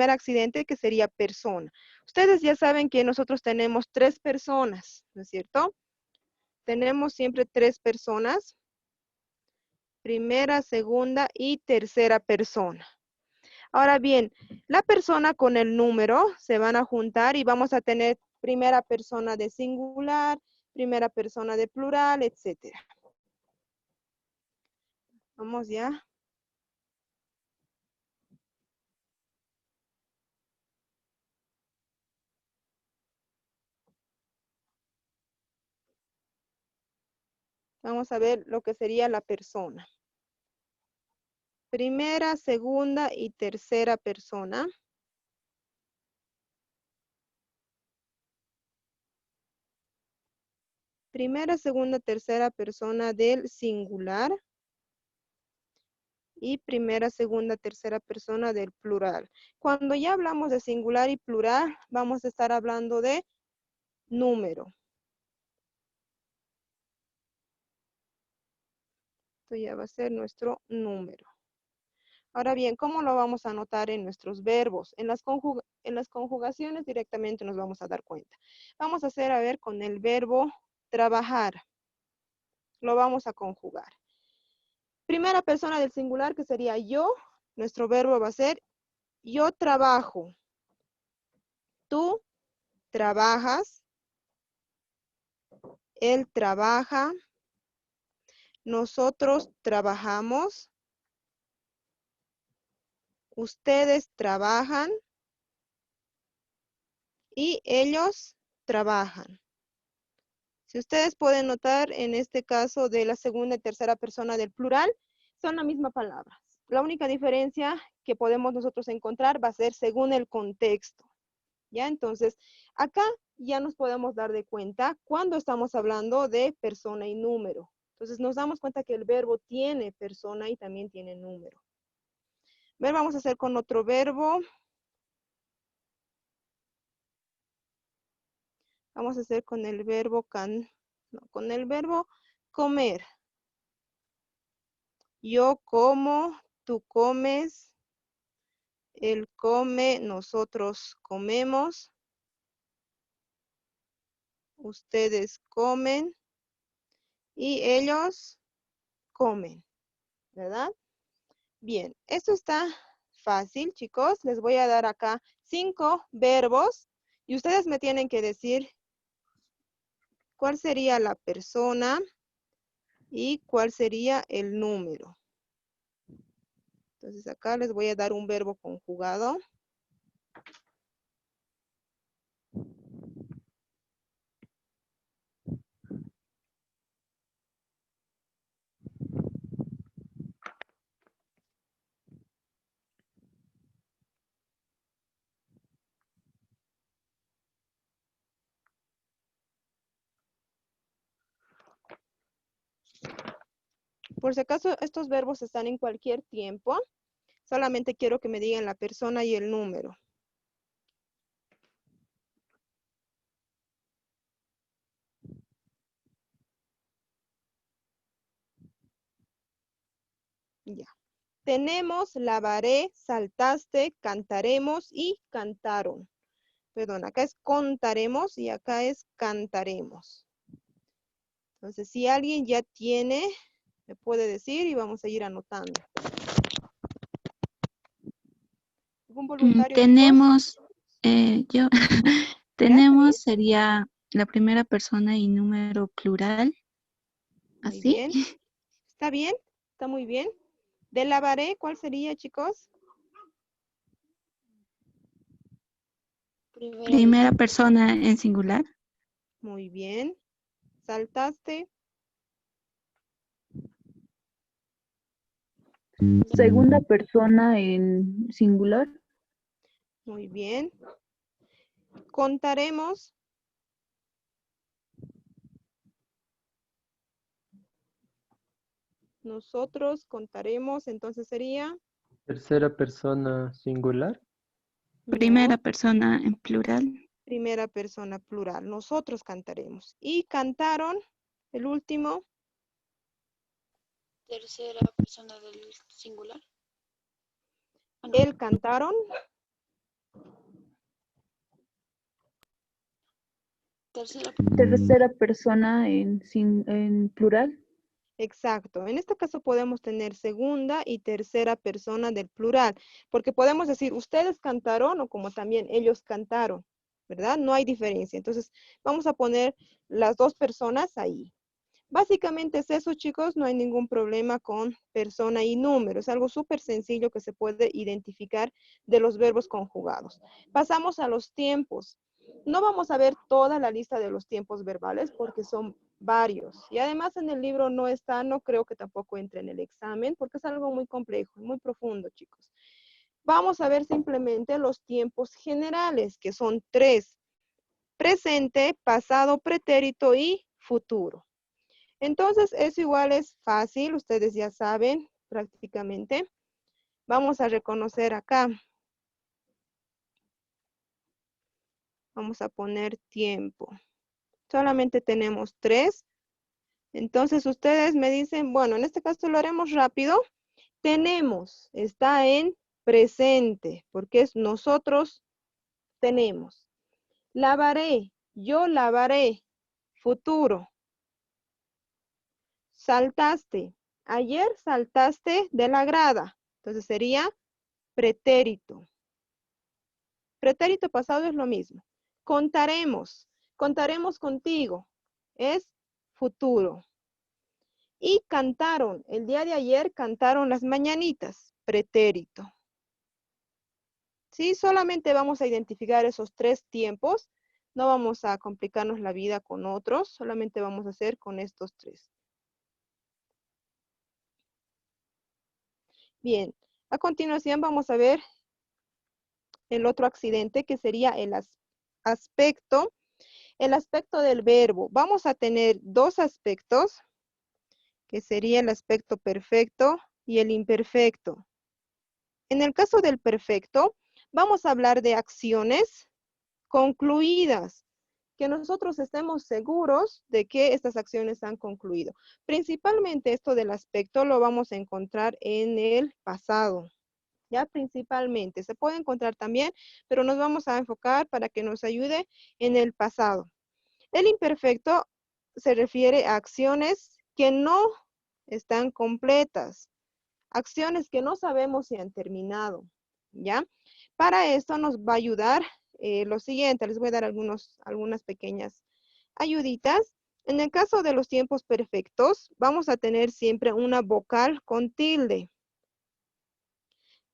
accidente, que sería persona. Ustedes ya saben que nosotros tenemos 3 personas, ¿no es cierto? Tenemos siempre 3 personas. Primera, segunda y tercera persona. Ahora bien, la persona con el número se van a juntar y vamos a tener primera persona de singular, primera persona de plural, etcétera. Vamos ya. Vamos a ver lo que sería la persona. Primera, segunda y tercera persona. Primera, segunda, tercera persona del singular. Y primera, segunda, tercera persona del plural. Cuando ya hablamos de singular y plural, vamos a estar hablando de número. Esto ya va a ser nuestro número. Ahora bien, ¿cómo lo vamos a anotar en nuestros verbos? En las conjugaciones directamente nos vamos a dar cuenta. Vamos a hacer, a ver, con el verbo trabajar. Lo vamos a conjugar. Primera persona del singular, que sería yo. Nuestro verbo va a ser yo trabajo. Tú trabajas. Él trabaja. Nosotros trabajamos. Ustedes trabajan. Y ellos trabajan. Si ustedes pueden notar, en este caso de la segunda y tercera persona del plural, son la misma palabra. La única diferencia que podemos nosotros encontrar va a ser según el contexto. ¿Ya? Entonces, acá ya nos podemos dar de cuenta cuando estamos hablando de persona y número. Entonces, nos damos cuenta que el verbo tiene persona y también tiene número. A ver, vamos a hacer con otro verbo. Vamos a hacer con el verbo con el verbo comer. Yo como, tú comes, él come, nosotros comemos, ustedes comen y ellos comen, ¿verdad? Bien, esto está fácil, chicos. Les voy a dar acá 5 verbos y ustedes me tienen que decir cuál sería la persona y cuál sería el número. Entonces acá les voy a dar un verbo conjugado. Por si acaso estos verbos están en cualquier tiempo, solamente quiero que me digan la persona y el número. Ya. Tenemos, lavaré, saltaste, cantaremos y cantaron. Perdón, acá es contaremos y acá es cantaremos. Entonces, si alguien ya tiene, me puede decir y vamos a ir anotando. ¿Algún voluntario? Tenemos, yo, tenemos bien. sería la primera persona y número plural. Muy ¿Así? bien. ¿Está bien? ¿Está muy bien? De lavaré, ¿cuál sería, chicos? Primera persona en singular. Muy bien. ¿Saltaste? Segunda persona en singular. Muy bien. Contaremos. Nosotros contaremos, entonces sería. Tercera persona singular. Primera No, persona en plural. primera persona plural. Nosotros cantaremos. Y cantaron, el último. Tercera persona del singular. Él cantaron. Tercera. Tercera persona en plural. Exacto. En este caso podemos tener segunda y tercera persona del plural, porque podemos decir ustedes cantaron o como también ellos cantaron, ¿verdad? No hay diferencia. Entonces, vamos a poner las dos personas ahí. Básicamente es eso, chicos, no hay ningún problema con persona y número. Es algo súper sencillo que se puede identificar de los verbos conjugados. Pasamos a los tiempos. No vamos a ver toda la lista de los tiempos verbales porque son varios. Y además en el libro no está, no creo que tampoco entre en el examen porque es algo muy complejo, muy profundo, chicos. Vamos a ver simplemente los tiempos generales, que son 3. Presente, pasado, pretérito y futuro. Entonces, eso igual es fácil, ustedes ya saben prácticamente. Vamos a reconocer acá. Vamos a poner tiempo. Solamente tenemos 3. Entonces, ustedes me dicen, bueno, en este caso lo haremos rápido. Tenemos, está en presente, porque es nosotros tenemos. Lavaré, yo lavaré, futuro. Saltaste, ayer saltaste de la grada. Entonces sería pretérito. Pretérito pasado es lo mismo. Contaremos, contaremos contigo. Es futuro. Y cantaron, el día de ayer cantaron las mañanitas. Pretérito. Sí, solamente vamos a identificar esos 3 tiempos. No vamos a complicarnos la vida con otros. Solamente vamos a hacer con estos 3. Bien, a continuación vamos a ver el otro accidente que sería el aspecto del verbo. Vamos a tener 2 aspectos, que sería el aspecto perfecto y el imperfecto. En el caso del perfecto, vamos a hablar de acciones concluidas, que nosotros estemos seguros de que estas acciones han concluido. Principalmente esto del aspecto lo vamos a encontrar en el pasado. Ya principalmente, se puede encontrar también, pero nos vamos a enfocar para que nos ayude en el pasado. El imperfecto se refiere a acciones que no están completas, acciones que no sabemos si han terminado, ¿ya? Para esto nos va a ayudar lo siguiente, les voy a dar algunas pequeñas ayuditas. En el caso de los tiempos perfectos, vamos a tener siempre una vocal con tilde.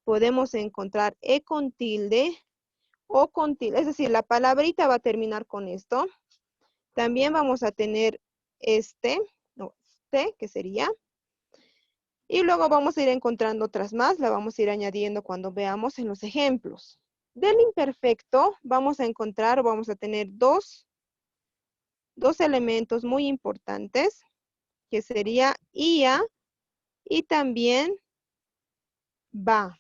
Podemos encontrar E con tilde o con tilde, es decir, la palabrita va a terminar con esto. También vamos a tener este, que sería. Y luego vamos a ir encontrando otras más, la vamos a ir añadiendo cuando veamos en los ejemplos. Del imperfecto vamos a encontrar, vamos a tener dos elementos muy importantes, que sería ia y también va.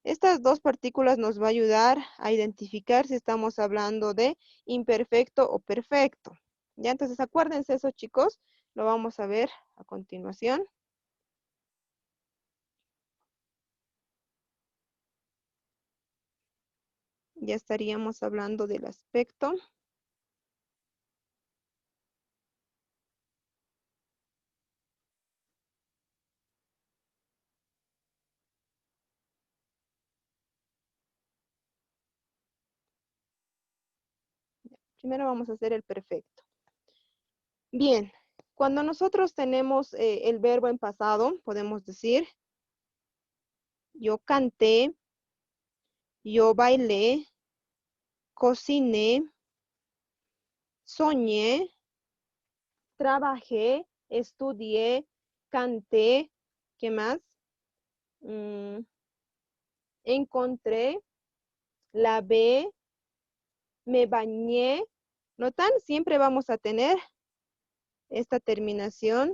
Estas 2 partículas nos va a ayudar a identificar si estamos hablando de imperfecto o perfecto. Ya, entonces acuérdense eso, chicos. Lo vamos a ver a continuación. Ya estaríamos hablando del aspecto. Primero vamos a hacer el perfecto. Bien, cuando nosotros tenemos el verbo en pasado, podemos decir, yo canté, yo bailé, cociné, soñé, trabajé, estudié, canté, ¿qué más? Encontré, lavé, me bañé. ¿Notan? Siempre vamos a tener esta terminación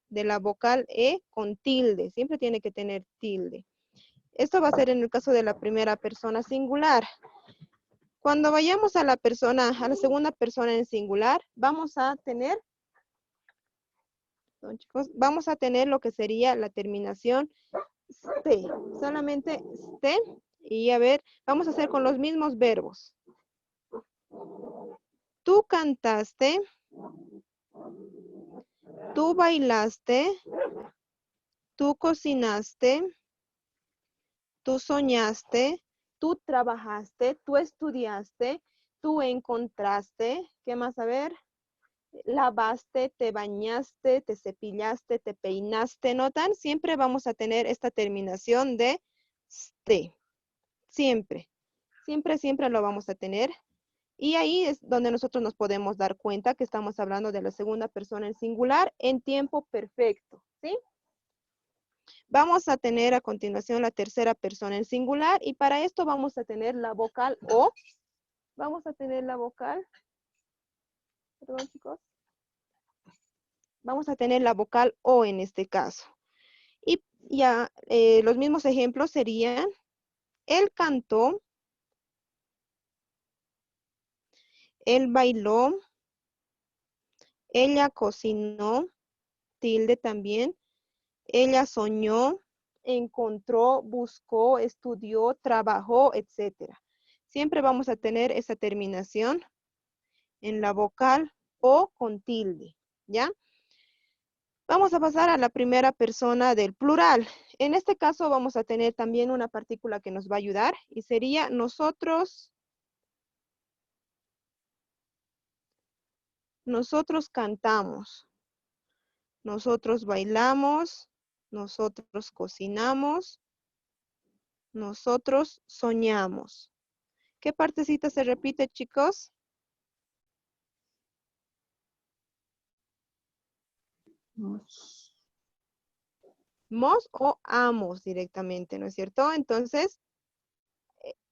de la vocal E con tilde. Siempre tiene que tener tilde. Esto va a ser en el caso de la primera persona singular. Cuando vayamos a la segunda persona en singular, vamos a tener, chicos, vamos a tener lo que sería la terminación ste. Solamente ste. Y a ver, vamos a hacer con los mismos verbos. Tú cantaste, tú bailaste, tú cocinaste, tú soñaste, tú trabajaste, tú estudiaste, tú encontraste. ¿Qué más? A ver. Lavaste, te bañaste, te cepillaste, te peinaste. ¿Notan? Siempre vamos a tener esta terminación de ste. Siempre. Siempre lo vamos a tener. Y ahí es donde nosotros nos podemos dar cuenta que estamos hablando de la segunda persona en singular en tiempo perfecto. ¿Sí? Vamos a tener a continuación la tercera persona en singular y para esto vamos a tener la vocal O. Vamos a tener la vocal. Perdón, chicos. Vamos a tener la vocal O en este caso. Y ya los mismos ejemplos serían, él cantó, él bailó, ella cocinó, tilde también, ella soñó, encontró, buscó, estudió, trabajó, etc. Siempre vamos a tener esa terminación en la vocal O con tilde, ¿ya? Vamos a pasar a la primera persona del plural. En este caso vamos a tener también una partícula que nos va a ayudar y sería nosotros. Nosotros cantamos. Nosotros bailamos. Nosotros cocinamos. Nosotros soñamos. ¿Qué partecita se repite, chicos? Mos o amos directamente, ¿no es cierto? Entonces,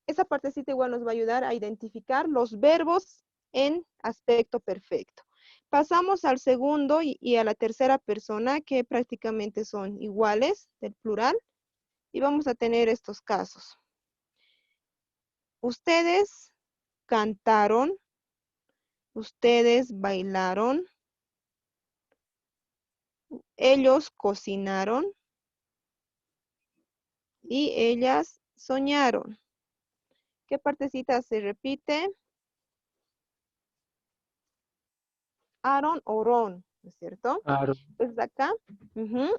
esa partecita igual nos va a ayudar a identificar los verbos en aspecto perfecto. Pasamos al segundo y a la tercera persona que prácticamente son iguales del plural y vamos a tener estos casos. Ustedes cantaron, ustedes bailaron, ellos cocinaron y ellas soñaron. ¿Qué partecita se repite? Aaron o Ron, ¿no es cierto? Aaron. Pues acá,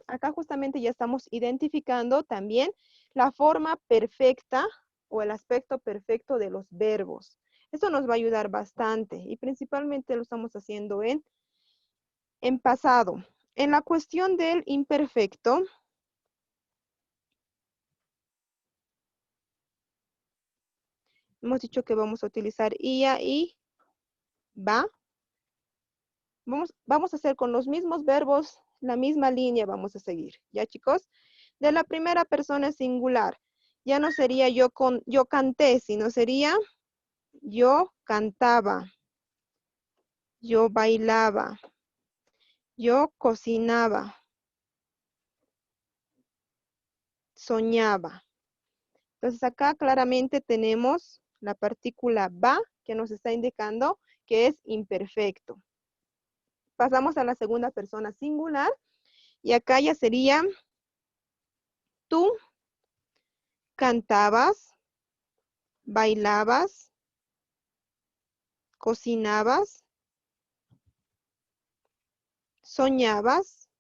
acá justamente ya estamos identificando también la forma perfecta o el aspecto perfecto de los verbos. Esto nos va a ayudar bastante y principalmente lo estamos haciendo en pasado. En la cuestión del imperfecto, hemos dicho que vamos a utilizar ia y va. Vamos a hacer con los mismos verbos, la misma línea vamos a seguir. ¿Ya, chicos? De la primera persona singular. Ya no sería yo canté, sino sería yo cantaba. Yo bailaba. Yo cocinaba. Soñaba. Entonces acá claramente tenemos la partícula va que nos está indicando que es imperfecto. Pasamos a la segunda persona singular y acá ya sería tú cantabas, bailabas, cocinabas, soñabas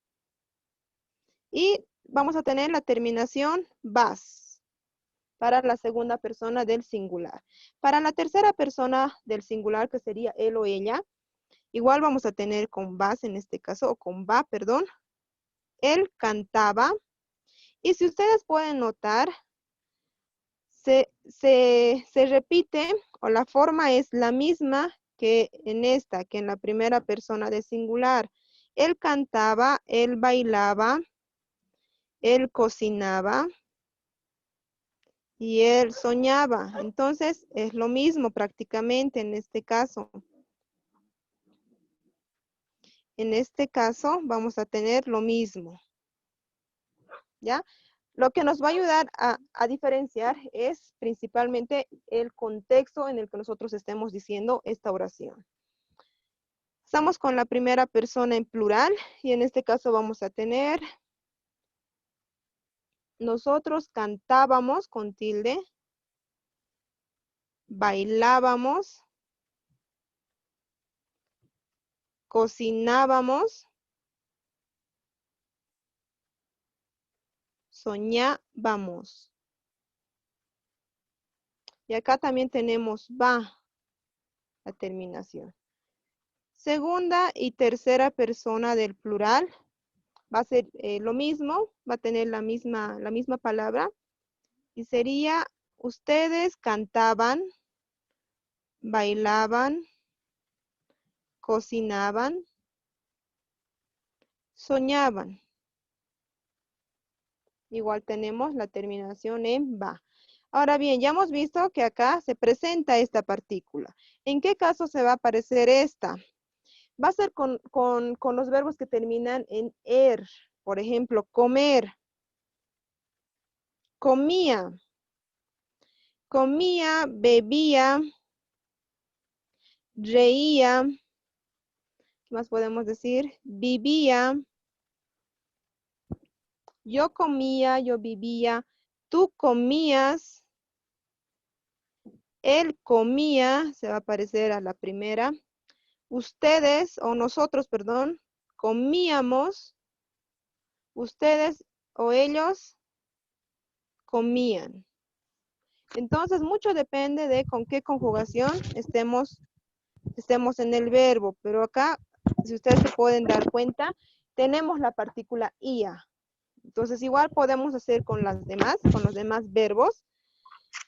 y vamos a tener la terminación vas para la segunda persona del singular. Para la tercera persona del singular, que sería él o ella, igual vamos a tener con vas en este caso, o con va, perdón. Él cantaba y si ustedes pueden notar, se repite o la forma es la misma que en esta, que en la primera persona de singular. Él cantaba, él bailaba, él cocinaba y él soñaba. Entonces es lo mismo prácticamente en este caso. En este caso vamos a tener lo mismo. ¿Ya? Lo que nos va a ayudar a diferenciar es principalmente el contexto en el que nosotros estemos diciendo esta oración. Estamos con la primera persona en plural y en este caso vamos a tener nosotros cantábamos con tilde, bailábamos, cocinábamos, soñábamos. Y acá también tenemos va, la terminación. Segunda y tercera persona del plural va a ser lo mismo, va a tener la misma palabra. Y sería, ustedes cantaban, bailaban, cocinaban, soñaban. Igual tenemos la terminación en va. Ahora bien, ya hemos visto que acá se presenta esta partícula. ¿En qué caso se va a aparecer esta? Va a ser con los verbos que terminan en er. Por ejemplo, comer. Comía. Comía, bebía, reía. ¿Qué más podemos decir? Vivía. Yo comía, yo vivía. Tú comías. Él comía, se va a parecer a la primera. Ustedes, o nosotros, perdón, comíamos. Ustedes o ellos comían. Entonces, mucho depende de con qué conjugación estemos en el verbo. Pero acá, si ustedes se pueden dar cuenta, tenemos la partícula ia. Entonces, igual podemos hacer con los demás verbos.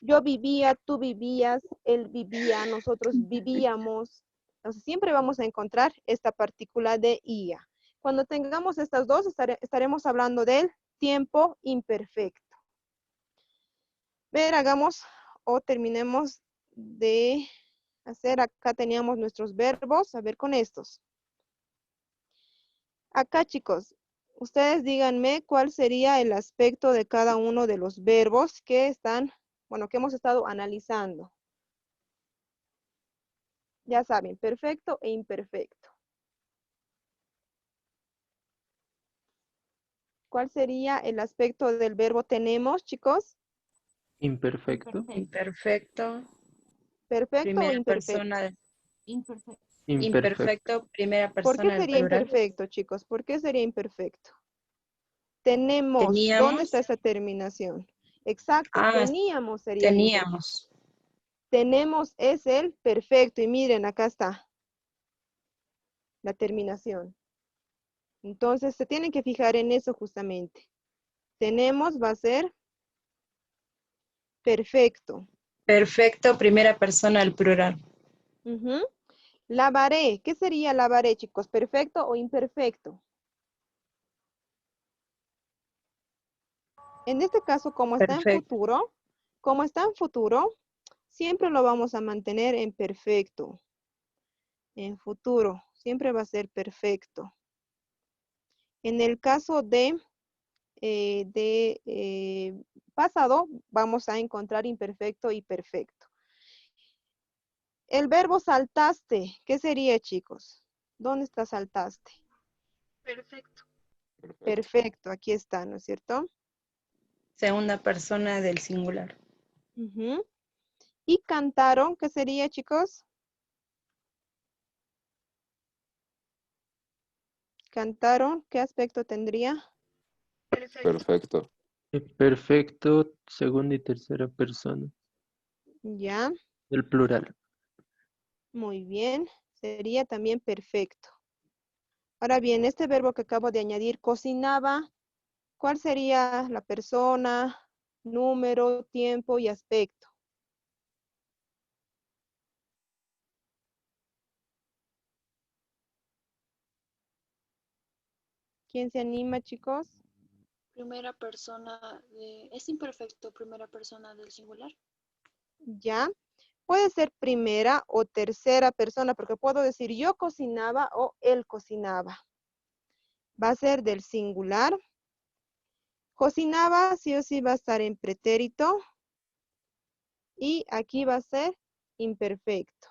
Yo vivía, tú vivías, él vivía, nosotros vivíamos. Entonces, siempre vamos a encontrar esta partícula de ia. Cuando tengamos estas dos, estaremos hablando del tiempo imperfecto. Ver, hagamos o terminemos de hacer. Acá teníamos nuestros verbos. A ver con estos. Acá, chicos, ustedes díganme cuál sería el aspecto de cada uno de los verbos que que hemos estado analizando. Ya saben, perfecto e imperfecto. ¿Cuál sería el aspecto del verbo tenemos, chicos? Imperfecto. Imperfecto. ¿Perfecto o Primera imperfecto? persona. Imperfecto. Imperfecto, primera ¿Por qué persona del sería plural. imperfecto, chicos? ¿Por qué sería imperfecto? Tenemos. Teníamos. ¿Dónde está esa terminación? Exacto, teníamos sería el imperfecto. Teníamos. Tenemos es el perfecto. Y miren, acá está la terminación. Entonces, se tienen que fijar en eso justamente. Tenemos va a ser perfecto. Perfecto, primera persona del plural. Ujú. Lavaré. ¿Qué sería lavaré, chicos? ¿Perfecto o imperfecto? En este caso, como está en futuro, siempre lo vamos a mantener en perfecto. En futuro, siempre va a ser perfecto. En el caso de pasado, vamos a encontrar imperfecto y perfecto. El verbo saltaste, ¿qué sería, chicos? ¿Dónde está saltaste? Perfecto. Perfecto, aquí está, ¿no es cierto? Segunda persona del singular. Ujú. Y cantaron, ¿qué sería, chicos? Cantaron, ¿qué aspecto tendría? Perfecto. Perfecto, segunda y tercera persona. Ya, El plural. muy bien. Sería también perfecto. Ahora bien, este verbo que acabo de añadir, cocinaba, ¿cuál sería la persona, número, tiempo y aspecto? ¿Quién se anima, chicos? Primera persona es imperfecto, primera persona del singular. Ya. Puede ser primera o tercera persona, porque puedo decir yo cocinaba o él cocinaba. Va a ser del singular. Cocinaba, sí o sí va a estar en pretérito. Y aquí va a ser imperfecto.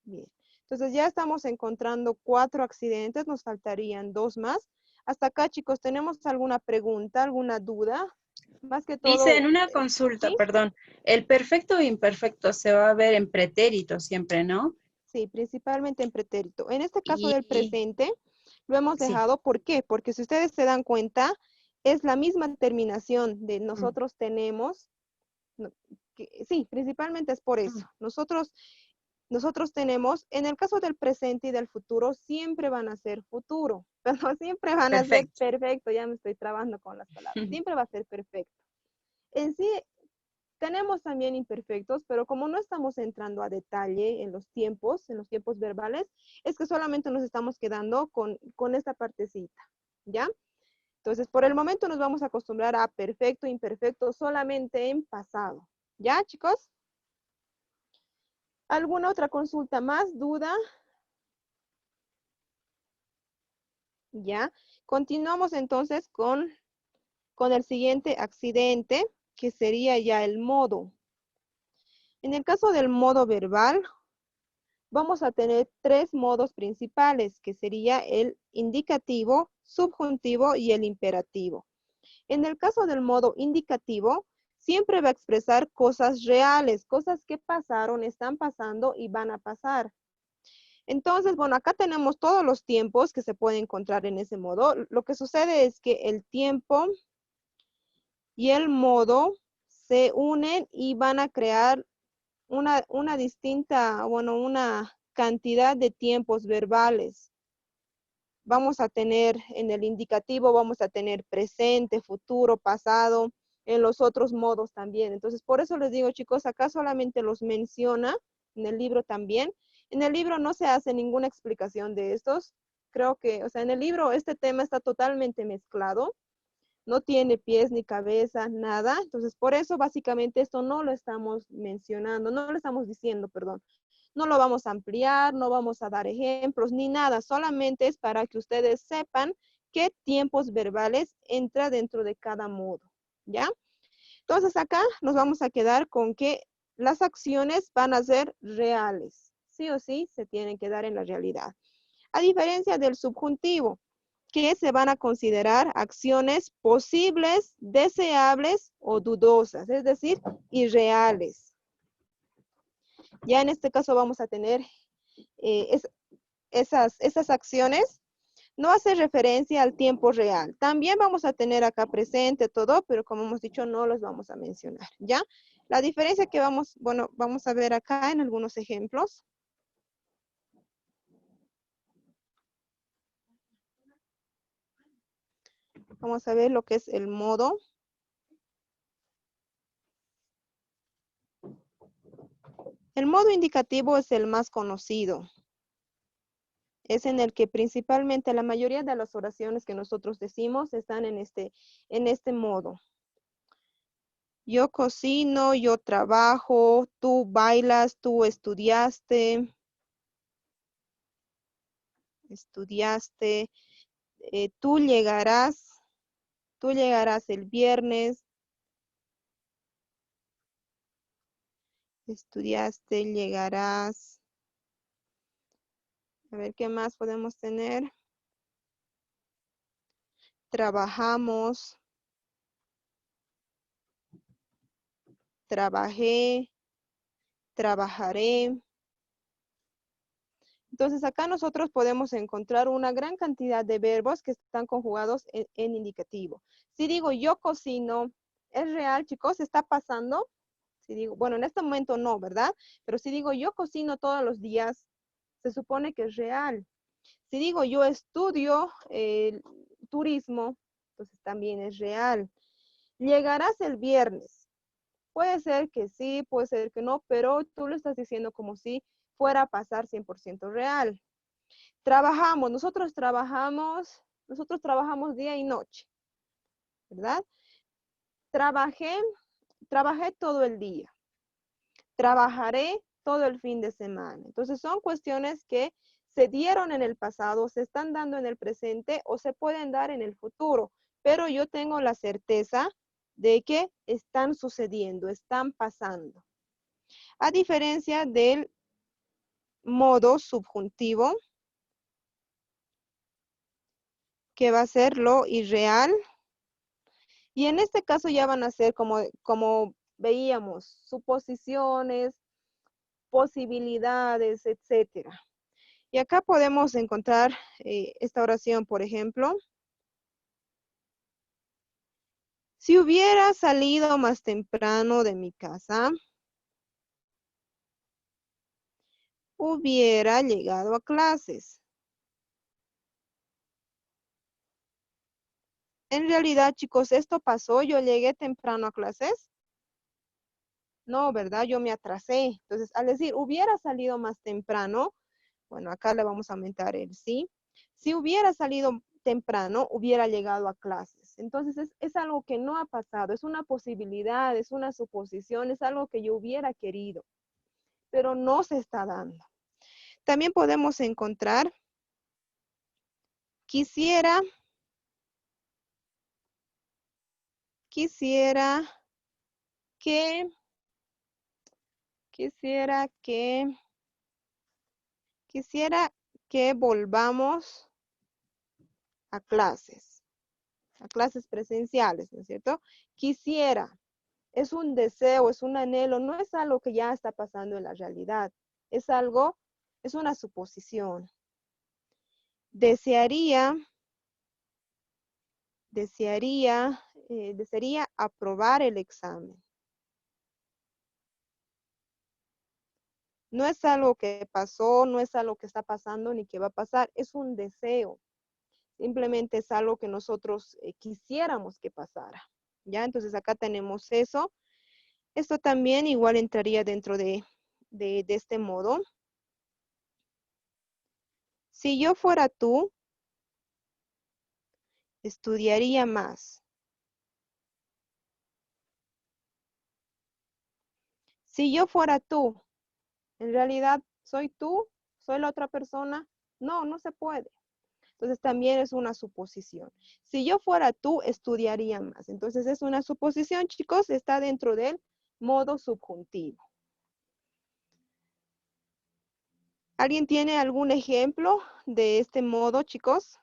Bien. Entonces ya estamos encontrando 4 accidentes. Nos faltarían 2 más. Hasta acá, chicos, ¿tenemos alguna pregunta, alguna duda? Más que todo. Dice en una consulta, ¿sí? perdón, el perfecto e imperfecto se va a ver en pretérito siempre, ¿no? Sí, principalmente en pretérito. En este caso del presente, Lo hemos Sí. dejado, ¿por qué? Porque si ustedes se dan cuenta, es la misma terminación de nosotros tenemos, sí, principalmente es por eso. Nosotros tenemos, en el caso del presente y del futuro, siempre van a ser futuro, pero siempre van a ser perfecto, ya me estoy trabando con las palabras, siempre va a ser perfecto. En sí, tenemos también imperfectos, pero como no estamos entrando a detalle en los tiempos verbales, es que solamente nos estamos quedando con esta partecita, ¿ya? Entonces, por el momento nos vamos a acostumbrar a perfecto, imperfecto, solamente en pasado. ¿Ya, chicos? ¿Alguna otra consulta más? ¿Duda? ¿Ya? Continuamos entonces con el siguiente accidente, que sería ya el modo. En el caso del modo verbal, vamos a tener 3 modos principales, que sería el indicativo, subjuntivo y el imperativo. En el caso del modo indicativo, siempre va a expresar cosas reales, cosas que pasaron, están pasando y van a pasar. Entonces, bueno, acá tenemos todos los tiempos que se pueden encontrar en ese modo. Lo que sucede es que el tiempo y el modo se unen y van a crear una distinta, bueno, una cantidad de tiempos verbales. Vamos a tener en el indicativo, vamos a tener presente, futuro, pasado, en los otros modos también. Entonces, por eso les digo, chicos, acá solamente los menciona, en el libro también. En el libro no se hace ninguna explicación de estos. Creo que, o sea, en el libro este tema está totalmente mezclado. No tiene pies ni cabeza, nada. Entonces, por eso básicamente esto no lo estamos mencionando, no lo estamos diciendo, perdón. No lo vamos a ampliar, no vamos a dar ejemplos ni nada, solamente es para que ustedes sepan qué tiempos verbales entra dentro de cada modo, ¿ya? Entonces acá nos vamos a quedar con que las acciones van a ser reales, sí o sí se tienen que dar en la realidad. A diferencia del subjuntivo, que se van a considerar acciones posibles, deseables o dudosas, es decir, irreales. Ya en este caso vamos a tener esas acciones, no hace referencia al tiempo real. También vamos a tener acá presente todo, pero como hemos dicho, no los vamos a mencionar, ¿ya? La diferencia que vamos a ver acá en algunos ejemplos. Vamos a ver lo que es el modo. El modo indicativo es el más conocido. Es en el que principalmente la mayoría de las oraciones que nosotros decimos están en este modo. Yo cocino, yo trabajo, tú bailas, tú estudiaste, tú llegarás el viernes, estudiaste, llegarás. A ver, ¿qué más podemos tener? Trabajamos, trabajé, trabajaré. Entonces acá nosotros podemos encontrar una gran cantidad de verbos que están conjugados en indicativo. Si digo yo cocino, ¿es real, chicos? ¿Está pasando? Si digo, bueno, en este momento no, ¿verdad? Pero si digo yo cocino todos los días, se supone que es real. Si digo yo estudio turismo, entonces también es real. Llegarás el viernes. Puede ser que sí, puede ser que no, pero tú lo estás diciendo como si fuera a pasar 100% real. Trabajamos, nosotros trabajamos día y noche, ¿verdad? Trabajé todo el día. Trabajaré todo el fin de semana. Entonces son cuestiones que se dieron en el pasado, se están dando en el presente o se pueden dar en el futuro, pero yo tengo la certeza de que están sucediendo, están pasando. A diferencia del modo subjuntivo, que va a ser lo irreal, y en este caso ya van a ser como veíamos, suposiciones, posibilidades, etcétera. Y acá podemos encontrar esta oración, por ejemplo. Si hubiera salido más temprano de mi casa, hubiera llegado a clases. En realidad, chicos, ¿esto pasó? ¿Yo llegué temprano a clases? No, ¿verdad? Yo me atrasé. Entonces, al decir hubiera salido más temprano, bueno, acá le vamos a aumentar el sí. Si hubiera salido temprano, hubiera llegado a clases. Entonces, es algo que no ha pasado. Es una posibilidad, es una suposición, es algo que yo hubiera querido, pero no se está dando. También podemos encontrar, quisiera que volvamos a clases presenciales, ¿no es cierto? Quisiera, es un deseo, es un anhelo, no es algo que ya está pasando en la realidad, es algo, es una suposición. Desearía aprobar el examen. No es algo que pasó, no es algo que está pasando ni que va a pasar, es un deseo. Simplemente es algo que nosotros quisiéramos que pasara. ¿Ya? Entonces acá tenemos eso. Esto también igual entraría dentro de este modo. Si yo fuera tú, estudiaría más. Si yo fuera tú, en realidad, ¿soy tú? ¿Soy la otra persona? No, no se puede. Entonces también es una suposición. Si yo fuera tú, estudiaría más. Entonces es una suposición, chicos, está dentro del modo subjuntivo. ¿Alguien tiene algún ejemplo de este modo, chicos?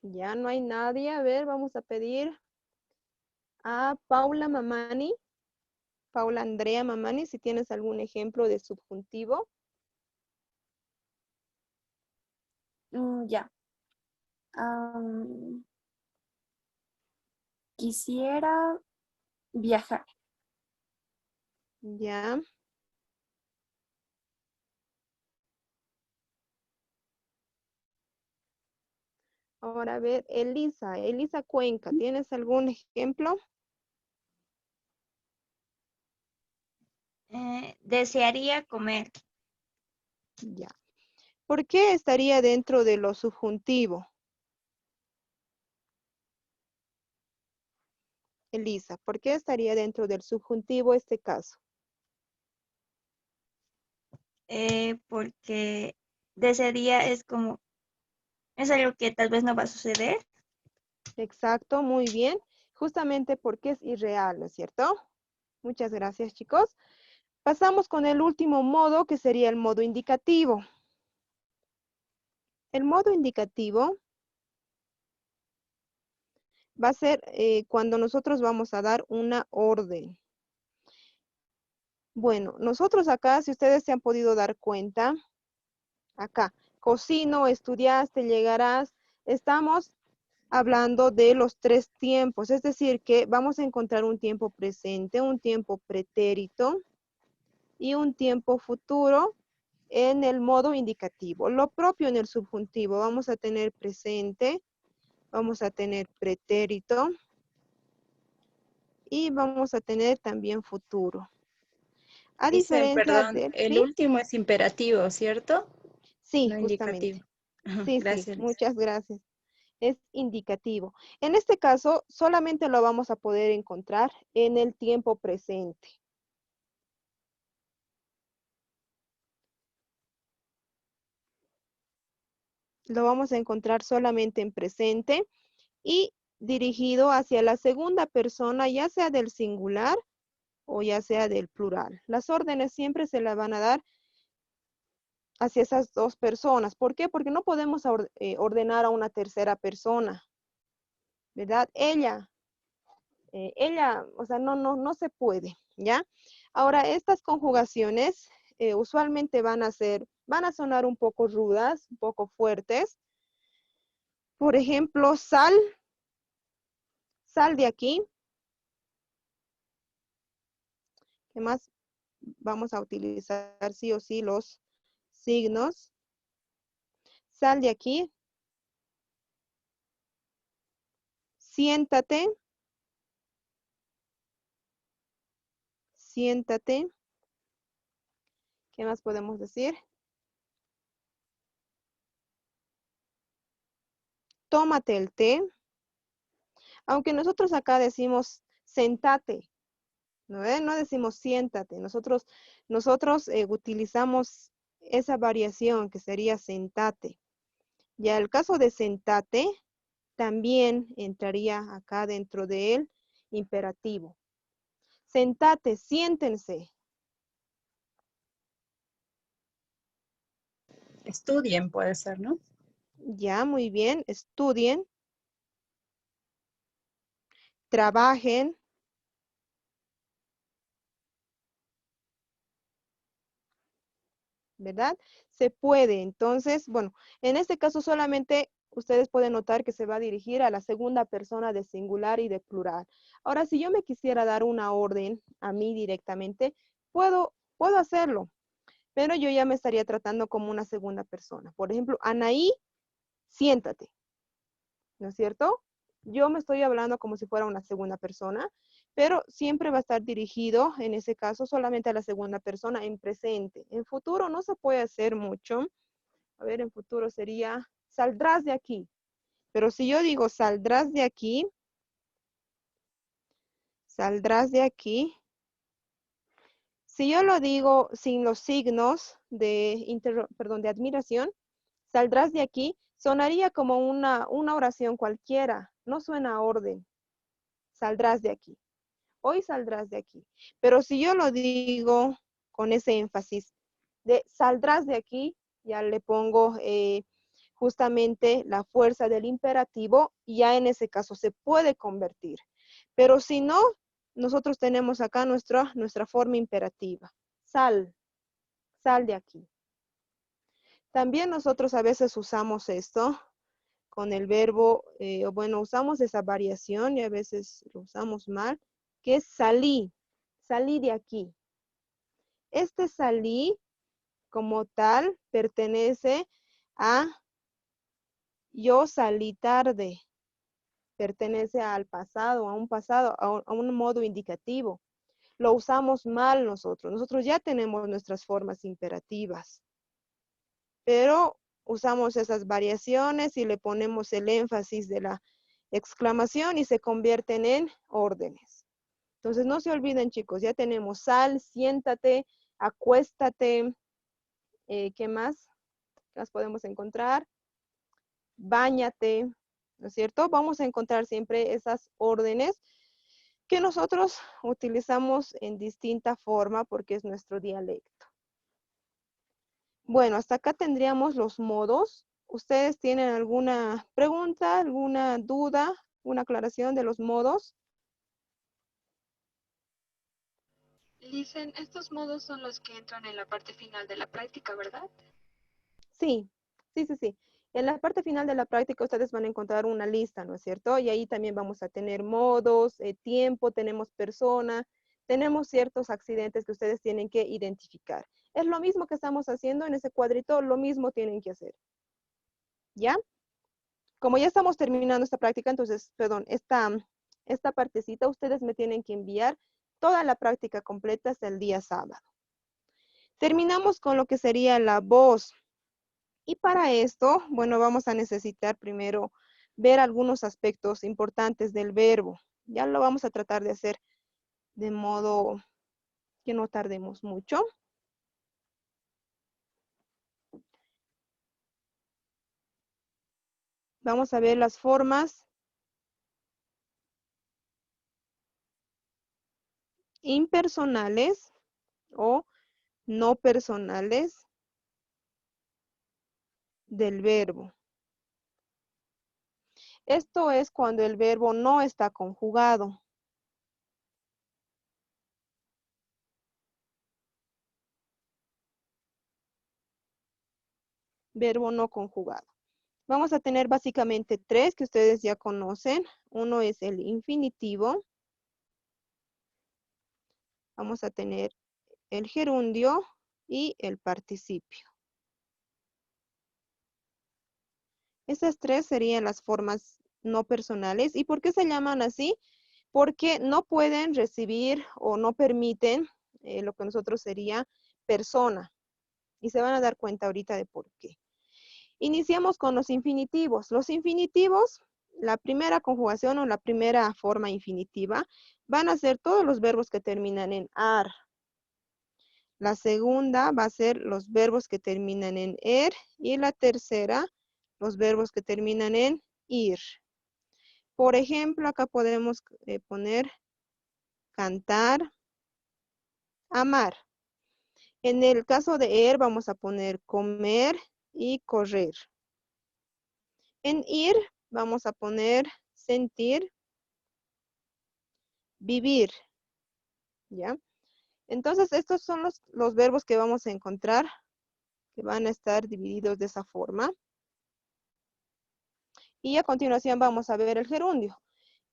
Ya no hay nadie. A ver, vamos a pedir a Paula Mamani. Paula Andrea Mamani, si tienes algún ejemplo de subjuntivo. Ya. Quisiera viajar. Ya. Ahora a ver, Elisa Cuenca, ¿tienes algún ejemplo? Desearía comer. Ya. ¿Por qué estaría dentro de lo subjuntivo? Elisa, ¿por qué estaría dentro del subjuntivo este caso? Porque desearía es como, es algo que tal vez no va a suceder. Exacto, muy bien. Justamente porque es irreal, ¿no es cierto? Muchas gracias, chicos. Pasamos con el último modo, que sería el modo indicativo. El modo indicativo va a ser cuando nosotros vamos a dar una orden. Bueno, nosotros acá, si ustedes se han podido dar cuenta, acá, cocino, estudiaste, llegarás, estamos hablando de los 3 tiempos, es decir, que vamos a encontrar un tiempo presente, un tiempo pretérito y un tiempo futuro en el modo indicativo. Lo propio en el subjuntivo, vamos a tener presente, vamos a tener pretérito y vamos a tener también futuro. A Dicen, diferencia perdón, del, el ¿sí? último es imperativo, ¿cierto? Sí, No justamente. indicativo. Ajá, Sí, gracias, Lisa. muchas gracias. Es indicativo. En este caso, solamente lo vamos a poder encontrar en el tiempo presente. Lo vamos a encontrar solamente en presente y dirigido hacia la segunda persona, ya sea del singular o ya sea del plural. Las órdenes siempre se las van a dar hacia esas dos personas. ¿Por qué? Porque no podemos ordenar a una tercera persona, ¿verdad? Ella, o sea, no se puede. ¿Ya? Ahora, estas conjugaciones usualmente van a sonar un poco rudas, un poco fuertes. Por ejemplo, sal de aquí. ¿Qué más? Vamos a utilizar sí o sí los signos. Sal de aquí. Siéntate. Siéntate. ¿Qué más podemos decir? Tómate el té. Aunque nosotros acá decimos sentate, ¿no ve? No decimos siéntate. Nosotros utilizamos esa variación que sería sentate. Ya el caso de sentate también entraría acá dentro del imperativo. Sentate, siéntense. Estudien, puede ser, ¿no? Ya, muy bien. Estudien. Trabajen. ¿Verdad? Se puede. Entonces, bueno, en este caso solamente ustedes pueden notar que se va a dirigir a la segunda persona de singular y de plural. Ahora, si yo me quisiera dar una orden a mí directamente, puedo hacerlo, pero yo ya me estaría tratando como una segunda persona. Por ejemplo, Anaí, siéntate, ¿no es cierto? Yo me estoy hablando como si fuera una segunda persona, pero siempre va a estar dirigido, en ese caso, solamente a la segunda persona en presente. En futuro no se puede hacer mucho. A ver, en futuro sería, saldrás de aquí. Pero si yo digo, saldrás de aquí, si yo lo digo sin los signos de admiración, saldrás de aquí, sonaría como una oración cualquiera, no suena a orden. Saldrás de aquí. Hoy saldrás de aquí. Pero si yo lo digo con ese énfasis de saldrás de aquí, ya le pongo justamente la fuerza del imperativo y ya en ese caso se puede convertir. Pero si no, nosotros tenemos acá nuestra forma imperativa. Sal de aquí. También nosotros a veces usamos esto con el verbo, usamos esa variación y a veces lo usamos mal, que es salí de aquí. Este salí como tal pertenece a yo salí tarde, pertenece al pasado, a un modo indicativo. Lo usamos mal nosotros. Nosotros ya tenemos nuestras formas imperativas, pero usamos esas variaciones y le ponemos el énfasis de la exclamación y se convierten en órdenes. Entonces no se olviden, chicos, ya tenemos sal, siéntate, acuéstate, ¿qué más? ¿Qué más podemos encontrar? Báñate, ¿no es cierto? Vamos a encontrar siempre esas órdenes que nosotros utilizamos en distinta forma porque es nuestro dialecto. Bueno, hasta acá tendríamos los modos. ¿Ustedes tienen alguna pregunta, alguna duda, una aclaración de los modos? Dicen, estos modos son los que entran en la parte final de la práctica, ¿verdad? Sí. En la parte final de la práctica ustedes van a encontrar una lista, ¿no es cierto? Y ahí también vamos a tener modos, tiempo, tenemos persona, tenemos ciertos accidentes que ustedes tienen que identificar. Es lo mismo que estamos haciendo en ese cuadrito, lo mismo tienen que hacer. ¿Ya? Como ya estamos terminando esta práctica, entonces, perdón, esta partecita ustedes me tienen que enviar toda la práctica completa hasta el día sábado. Terminamos con lo que sería la voz. Y para esto, bueno, vamos a necesitar primero ver algunos aspectos importantes del verbo. Ya lo vamos a tratar de hacer de modo que no tardemos mucho. Vamos a ver las formas impersonales o no personales del verbo. Esto es cuando el verbo no está conjugado. verbo no conjugado. Vamos a tener básicamente 3 que ustedes ya conocen. Uno es el infinitivo. Vamos a tener el gerundio y el participio. Esas 3 serían las formas no personales. ¿Y por qué se llaman así? Porque no pueden recibir o no permiten lo que nosotros sería persona. Y se van a dar cuenta ahorita de por qué. Iniciamos con los infinitivos. Los infinitivos, la primera conjugación o la primera forma infinitiva, van a ser todos los verbos que terminan en ar. La segunda va a ser los verbos que terminan en er. Y la tercera, los verbos que terminan en ir. Por ejemplo, acá podemos poner cantar, amar. En el caso de er vamos a poner comer y correr. En ir vamos a poner sentir, vivir. ¿Ya? Entonces estos son los verbos que vamos a encontrar, que van a estar divididos de esa forma. Y a continuación vamos a ver el gerundio.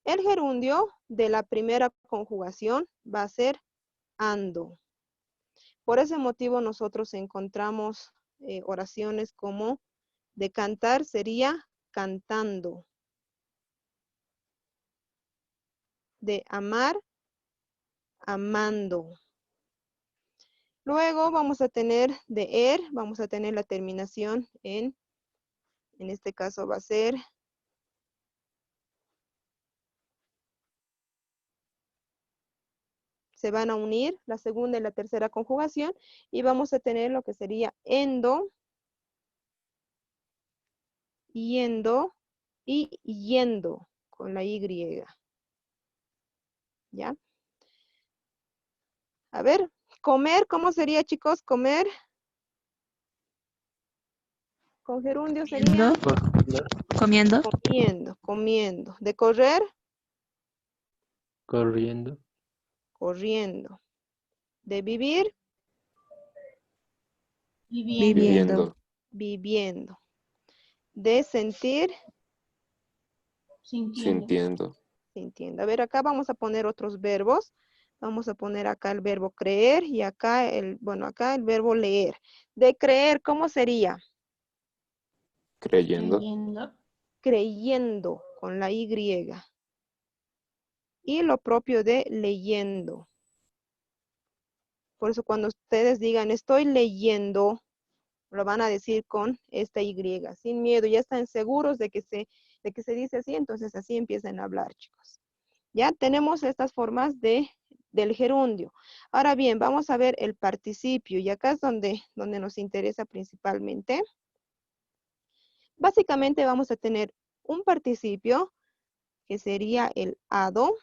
El gerundio de la primera conjugación va a ser ando. Por ese motivo nosotros encontramos oraciones como de cantar sería cantando. De amar, amando. Luego vamos a tener de er, vamos a tener la terminación en este caso va a ser se van a unir la segunda y la tercera conjugación y vamos a tener lo que sería endo, yendo y yendo con la Y. ¿Ya? A ver, comer, ¿cómo sería, chicos? Comer. Con gerundio sería Comiendo. comiendo, comiendo. De correr, corriendo, corriendo. De vivir, Viviendo. viviendo. De sentir, Sintiendo. sintiendo. A ver, acá vamos a poner otros verbos. Vamos a poner acá el verbo creer y acá acá el verbo leer. De creer, ¿cómo sería? Creyendo. Creyendo con la Y. Y lo propio de leyendo. Por eso cuando ustedes digan estoy leyendo, lo van a decir con esta Y, sin miedo. Ya están seguros de que se dice así, entonces así empiezan a hablar, chicos. Ya tenemos estas formas del gerundio. Ahora bien, vamos a ver el participio, y acá es donde nos interesa principalmente. Básicamente vamos a tener un participio que sería el ado,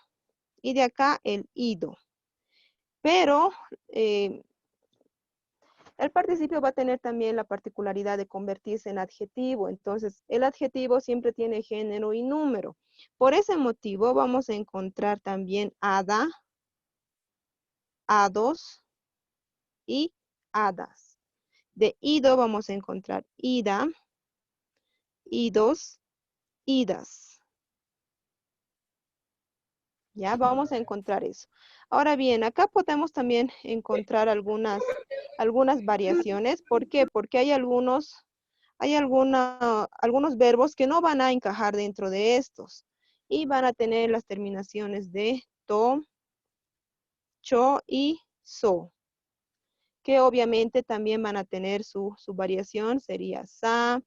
y de acá el ido. Pero el participio va a tener también la particularidad de convertirse en adjetivo. Entonces, el adjetivo siempre tiene género y número. Por ese motivo, vamos a encontrar también hada, hados y hadas. De ido vamos a encontrar ida, idos, idas. Ya vamos a encontrar eso. Ahora bien, acá podemos también encontrar algunas variaciones. ¿Por qué? Porque hay algunos verbos que no van a encajar dentro de estos. Y van a tener las terminaciones de to, cho y so. Que obviamente también van a tener su variación. Sería sa,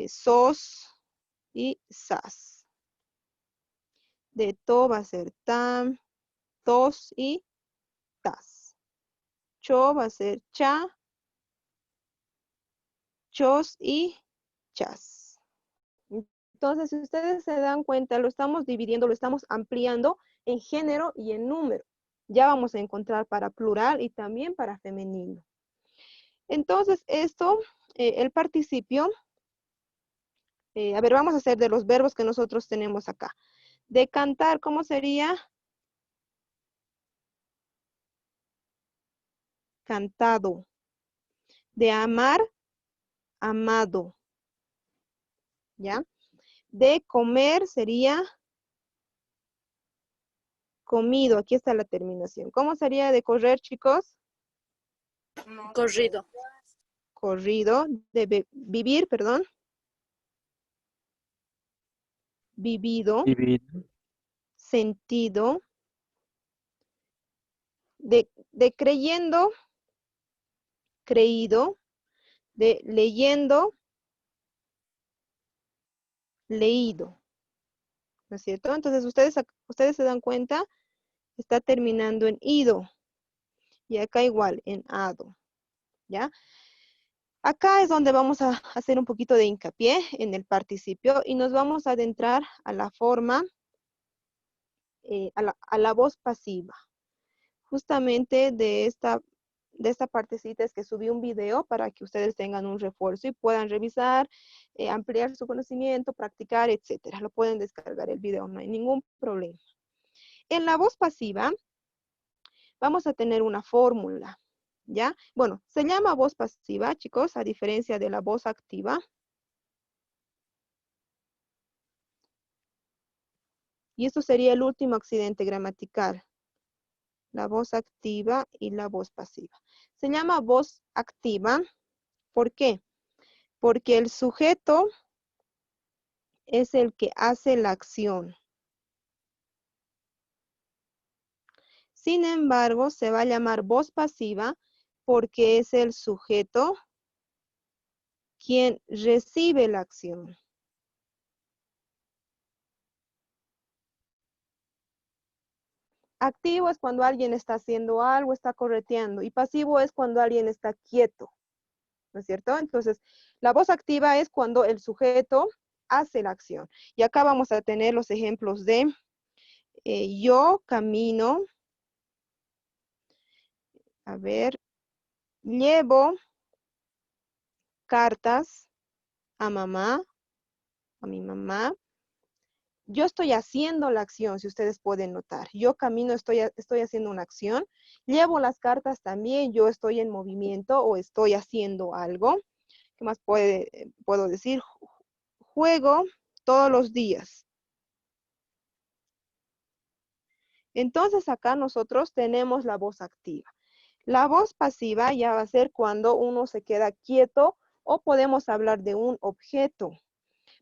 sos y sas. De to va a ser tam, tos y tas. Cho va a ser cha, chos y chas. Entonces, si ustedes se dan cuenta, lo estamos dividiendo, lo estamos ampliando en género y en número. Ya vamos a encontrar para plural y también para femenino. Entonces, esto, el participio, a ver, vamos a hacer de los verbos que nosotros tenemos acá. De cantar, ¿cómo sería? Cantado. De amar, amado. ¿Ya? De comer sería comido. Aquí está la terminación. ¿Cómo sería de correr, chicos? Corrido. Corrido. De vivir, perdón. Vivido. Vivido. Sentido. De creyendo, creído. De leyendo, leído. ¿No es cierto? Entonces ustedes se dan cuenta, está terminando en ido. Y acá igual, en ado. ¿Ya? Acá es donde vamos a hacer un poquito de hincapié en el participio y nos vamos a adentrar a la forma, a la voz pasiva. Justamente de esta partecita es que subí un video para que ustedes tengan un refuerzo y puedan revisar, ampliar su conocimiento, practicar, etcétera. Lo pueden descargar el video, no hay ningún problema. En la voz pasiva vamos a tener una fórmula, ¿ya? Bueno, se llama voz pasiva, chicos, a diferencia de la voz activa. Y esto sería el último accidente gramatical. La voz activa y la voz pasiva. Se llama voz activa. ¿Por qué? Porque el sujeto es el que hace la acción. Sin embargo, se va a llamar voz pasiva porque es el sujeto quien recibe la acción. Activo es cuando alguien está haciendo algo, está correteando. Y pasivo es cuando alguien está quieto. ¿No es cierto? Entonces, la voz activa es cuando el sujeto hace la acción. Y acá vamos a tener los ejemplos de yo camino. A ver, llevo cartas a mamá, a mi mamá. Yo estoy haciendo la acción, si ustedes pueden notar. Yo camino, estoy haciendo una acción. Llevo las cartas también, yo estoy en movimiento o estoy haciendo algo. ¿Qué más puedo decir? Juego todos los días. Entonces acá nosotros tenemos la voz activa. La voz pasiva ya va a ser cuando uno se queda quieto o podemos hablar de un objeto.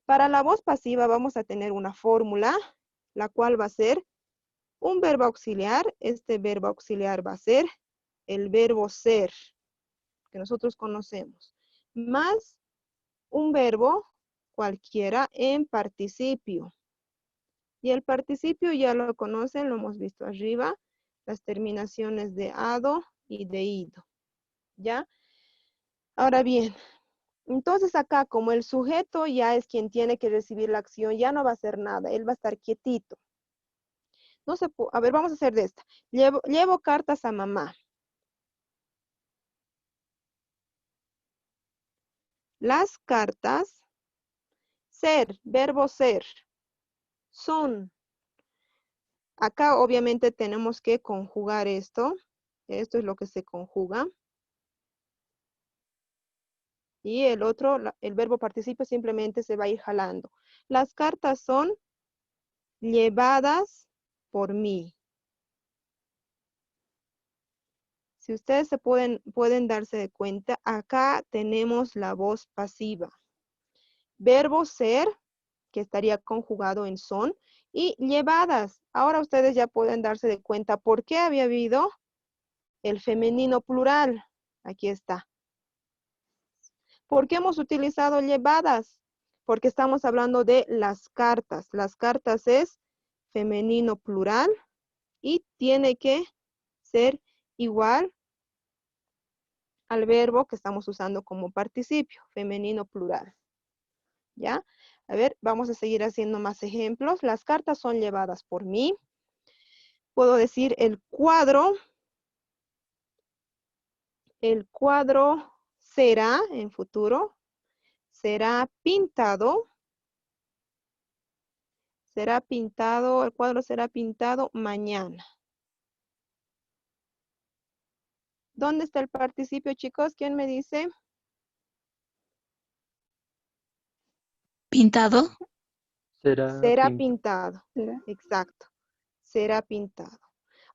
Para la voz pasiva vamos a tener una fórmula, la cual va a ser un verbo auxiliar. Este verbo auxiliar va a ser el verbo ser, que nosotros conocemos, más un verbo cualquiera en participio. Y el participio ya lo conocen, lo hemos visto arriba, las terminaciones de ado y de ido. ¿Ya? Ahora bien, entonces acá como el sujeto ya es quien tiene que recibir la acción, ya no va a hacer nada, él va a estar quietito. No se a ver, vamos a hacer de esta. Llevo cartas a mamá. Las cartas, ser, verbo ser, son. Acá obviamente tenemos que conjugar esto. Esto es lo que se conjuga. Y el otro, el verbo participio simplemente se va a ir jalando. Las cartas son llevadas por mí. Si ustedes pueden darse de cuenta, acá tenemos la voz pasiva. Verbo ser, que estaría conjugado en son, y llevadas. Ahora ustedes ya pueden darse de cuenta por qué había habido el femenino plural. Aquí está. ¿Por qué hemos utilizado llevadas? Porque estamos hablando de las cartas. Las cartas es femenino plural y tiene que ser igual al verbo que estamos usando como participio, femenino plural. ¿Ya? A ver, vamos a seguir haciendo más ejemplos. Las cartas son llevadas por mí. Puedo decir el cuadro será en futuro, será pintado, el cuadro será pintado mañana. ¿Dónde está el participio, chicos? ¿Quién me dice? Pintado. Será pintado. Exacto. Será pintado.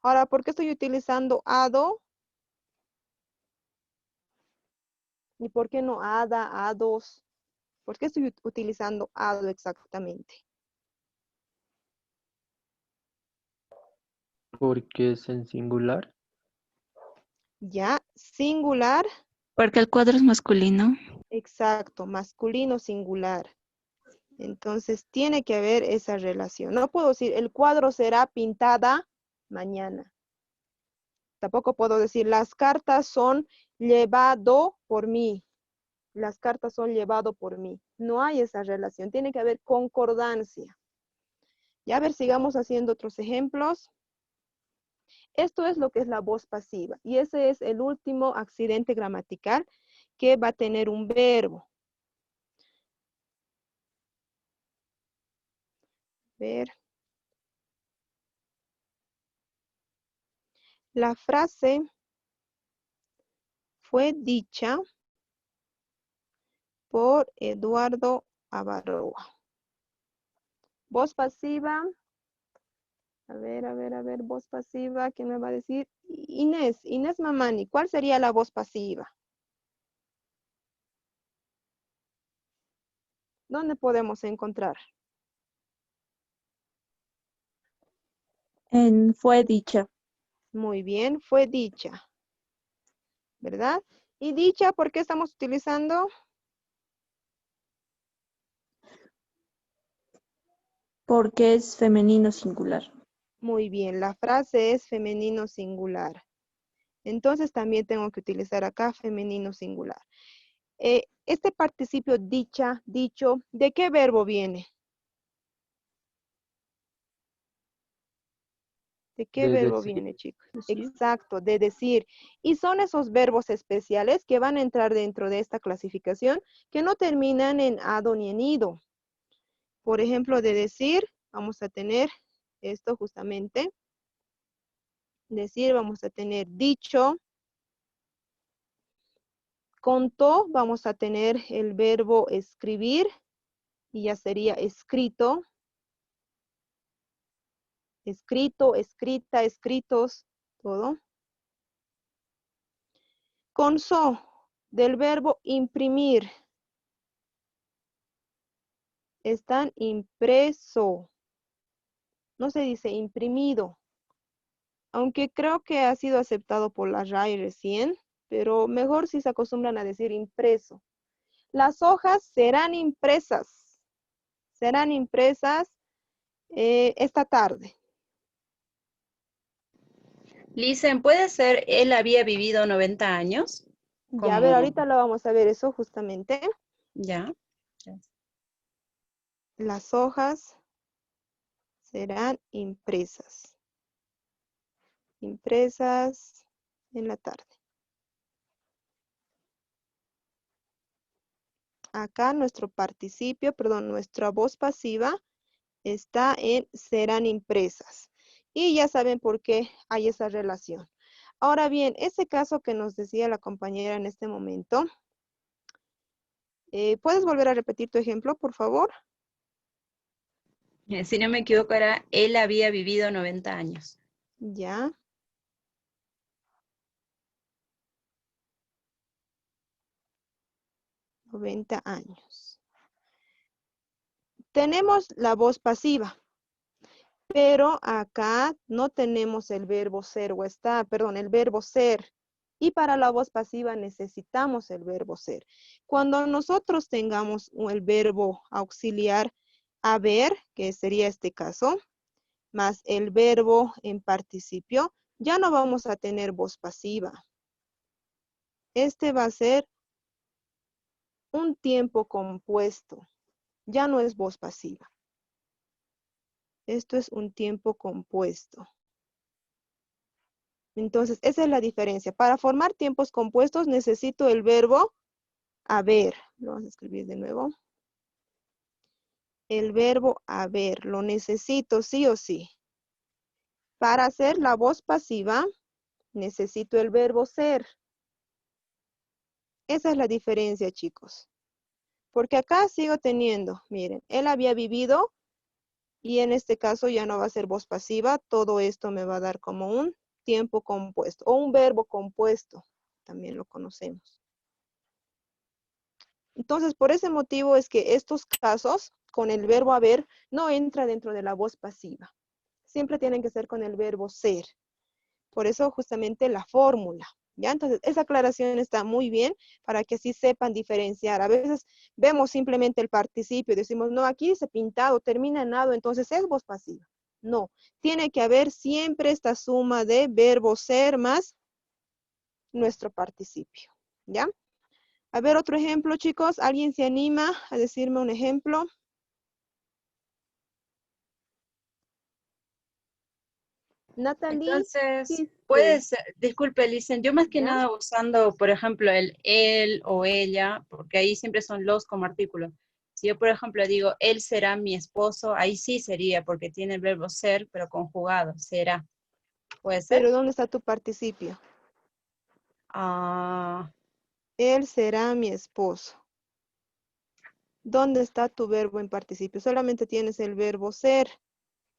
Ahora, ¿por qué estoy utilizando ado? ¿Y por qué no hada, hados? ¿Por qué estoy utilizando ado exactamente? Porque es en singular. Ya, singular. Porque el cuadro es masculino. Exacto, masculino singular. Entonces tiene que haber esa relación. No puedo decir el cuadro será pintada mañana. Tampoco puedo decir las cartas son llevado por mí. Las cartas son llevado por mí. No hay esa relación. Tiene que haber concordancia. Ya a ver, sigamos haciendo otros ejemplos. Esto es lo que es la voz pasiva. Y ese es el último accidente gramatical que va a tener un verbo. Ver. La frase fue dicha por Eduardo Abarroa. Voz pasiva. A ver, voz pasiva. ¿Quién me va a decir? Inés Mamani. ¿Cuál sería la voz pasiva? ¿Dónde podemos encontrar? En fue dicha. Muy bien, fue dicha. ¿Verdad? ¿Y dicha por qué estamos utilizando? Porque es femenino singular. Muy bien, la frase es femenino singular. Entonces también tengo que utilizar acá femenino singular. Este participio dicha, dicho, ¿de qué verbo viene? ¿De qué De verbo decir. viene, chicos? Exacto, de decir. Y son esos verbos especiales que van a entrar dentro de esta clasificación que no terminan en ado ni en ido. Por ejemplo, de decir, vamos a tener esto justamente. Decir, vamos a tener dicho. Contó, vamos a tener el verbo escribir y ya sería escrito. Escrito, escrita, escritos, todo. Consó, del verbo imprimir. Están impreso. No se dice imprimido. Aunque creo que ha sido aceptado por la RAE recién, pero mejor si se acostumbran a decir impreso. Las hojas serán impresas. Serán impresas esta tarde. Listen, ¿puede ser él había vivido 90 años? Ya, a ver, ahorita lo vamos a ver eso justamente. Ya. Las hojas serán impresas. Impresas en la tarde. Acá nuestro participio, perdón, nuestra voz pasiva está en serán impresas. Y ya saben por qué hay esa relación. Ahora bien, ese caso que nos decía la compañera en este momento, ¿puedes volver a repetir tu ejemplo, por favor? Si no me equivoco, era él había vivido 90 años. Ya. $90 años. Tenemos la voz pasiva. Pero acá no tenemos el verbo ser o estar, perdón, el verbo ser. Y para la voz pasiva necesitamos el verbo ser. Cuando nosotros tengamos el verbo auxiliar haber, que sería este caso, más el verbo en participio, ya no vamos a tener voz pasiva. Este va a ser un tiempo compuesto. Ya no es voz pasiva. Esto es un tiempo compuesto. Entonces, esa es la diferencia. Para formar tiempos compuestos necesito el verbo haber. Lo vamos a escribir de nuevo. El verbo haber. Lo necesito sí o sí. Para hacer la voz pasiva, necesito el verbo ser. Esa es la diferencia, chicos. Porque acá sigo teniendo, miren, él había vivido y en este caso ya no va a ser voz pasiva. Todo esto me va a dar como un tiempo compuesto o un verbo compuesto. También lo conocemos. Entonces, por ese motivo es que estos casos con el verbo haber no entra dentro de la voz pasiva. Siempre tienen que ser con el verbo ser. Por eso justamente la fórmula. ¿Ya? Entonces, esa aclaración está muy bien para que así sepan diferenciar. A veces vemos simplemente el participio y decimos, no, aquí dice pintado, termina en nado, entonces es voz pasiva. No, tiene que haber siempre esta suma de verbo ser más nuestro participio. ¿Ya? A ver, otro ejemplo, chicos. ¿Alguien se anima a decirme un ejemplo? Natalie. Entonces, Quispe. puede ser, disculpe, Licen, yo más que ¿Ya? nada usando, por ejemplo, el él o ella, porque ahí siempre son los como artículos. Si yo, por ejemplo, digo, él será mi esposo, ahí sí sería, porque tiene el verbo ser, pero conjugado, será. ¿Puede ser? Pero ¿dónde está tu participio? Ah, Él será mi esposo. ¿Dónde está tu verbo en participio? Solamente tienes el verbo ser.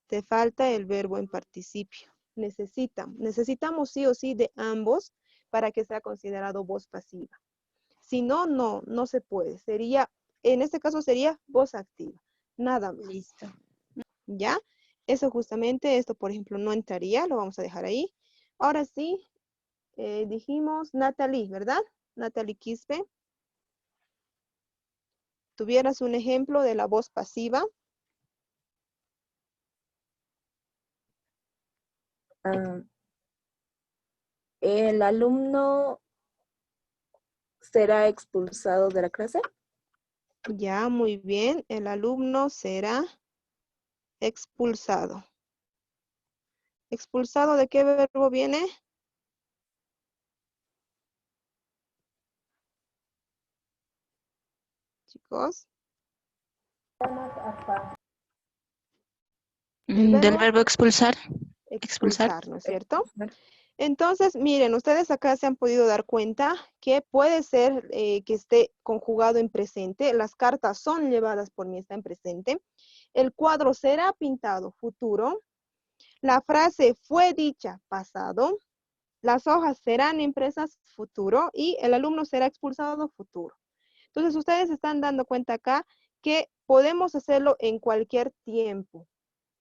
Te falta el verbo en participio. Necesitamos sí o sí de ambos para que sea considerado voz pasiva. Si no, no se puede. Sería, en este caso sería voz activa. Nada más. listo. ¿Ya? Eso justamente, esto por ejemplo no entraría, lo vamos a dejar ahí. Ahora sí, dijimos Natalie, ¿verdad? Natalie Quispe. ¿Tuvieras un ejemplo de la voz pasiva? ¿El alumno será expulsado de la clase? Ya, muy bien. El alumno será expulsado. ¿Expulsado de qué verbo viene? Chicos. El Del verbo verbo expulsar. expulsar, ¿no es cierto? Entonces, miren, ustedes acá se han podido dar cuenta que puede ser que esté conjugado en presente. Las cartas son llevadas por mí, está en presente. El cuadro será pintado, futuro. La frase fue dicha, pasado. Las hojas serán impresas, futuro. Y el alumno será expulsado, futuro. Entonces, ustedes se están dando cuenta acá que podemos hacerlo en cualquier tiempo.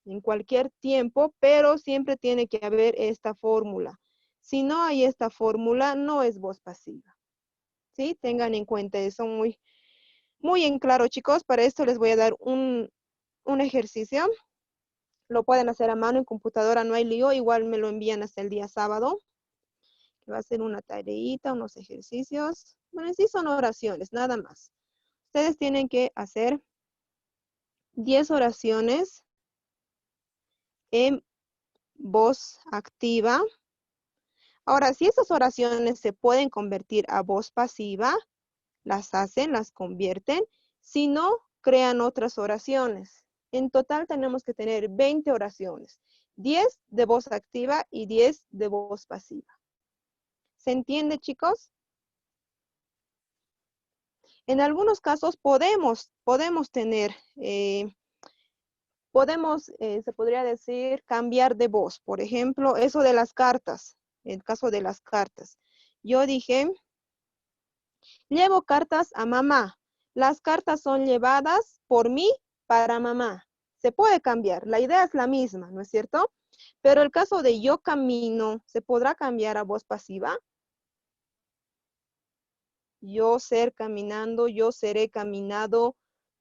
En cualquier tiempo, pero siempre tiene que haber esta fórmula. Si no hay esta fórmula, no es voz pasiva. ¿Sí? Tengan en cuenta eso muy en claro, chicos. Para esto les voy a dar un ejercicio. Lo pueden hacer a mano en computadora, no hay lío. Igual me lo envían hasta el día sábado. Que va a ser una tareita, unos ejercicios. Bueno, sí son oraciones, nada más. Ustedes tienen que hacer 10 oraciones en voz activa. Ahora, si esas oraciones se pueden convertir a voz pasiva, las hacen, las convierten. Si no, crean otras oraciones. En total tenemos que tener 20 oraciones. 10 de voz activa y 10 de voz pasiva. ¿Se entiende, chicos? En algunos casos podemos tener, se podría decir, cambiar de voz. Por ejemplo, eso de las cartas. El caso de las cartas. Yo dije, llevo cartas a mamá. Las cartas son llevadas por mí para mamá. Se puede cambiar. La idea es la misma, ¿no es cierto? Pero el caso de yo camino, ¿se podrá cambiar a voz pasiva? Yo ser caminando, yo seré caminado,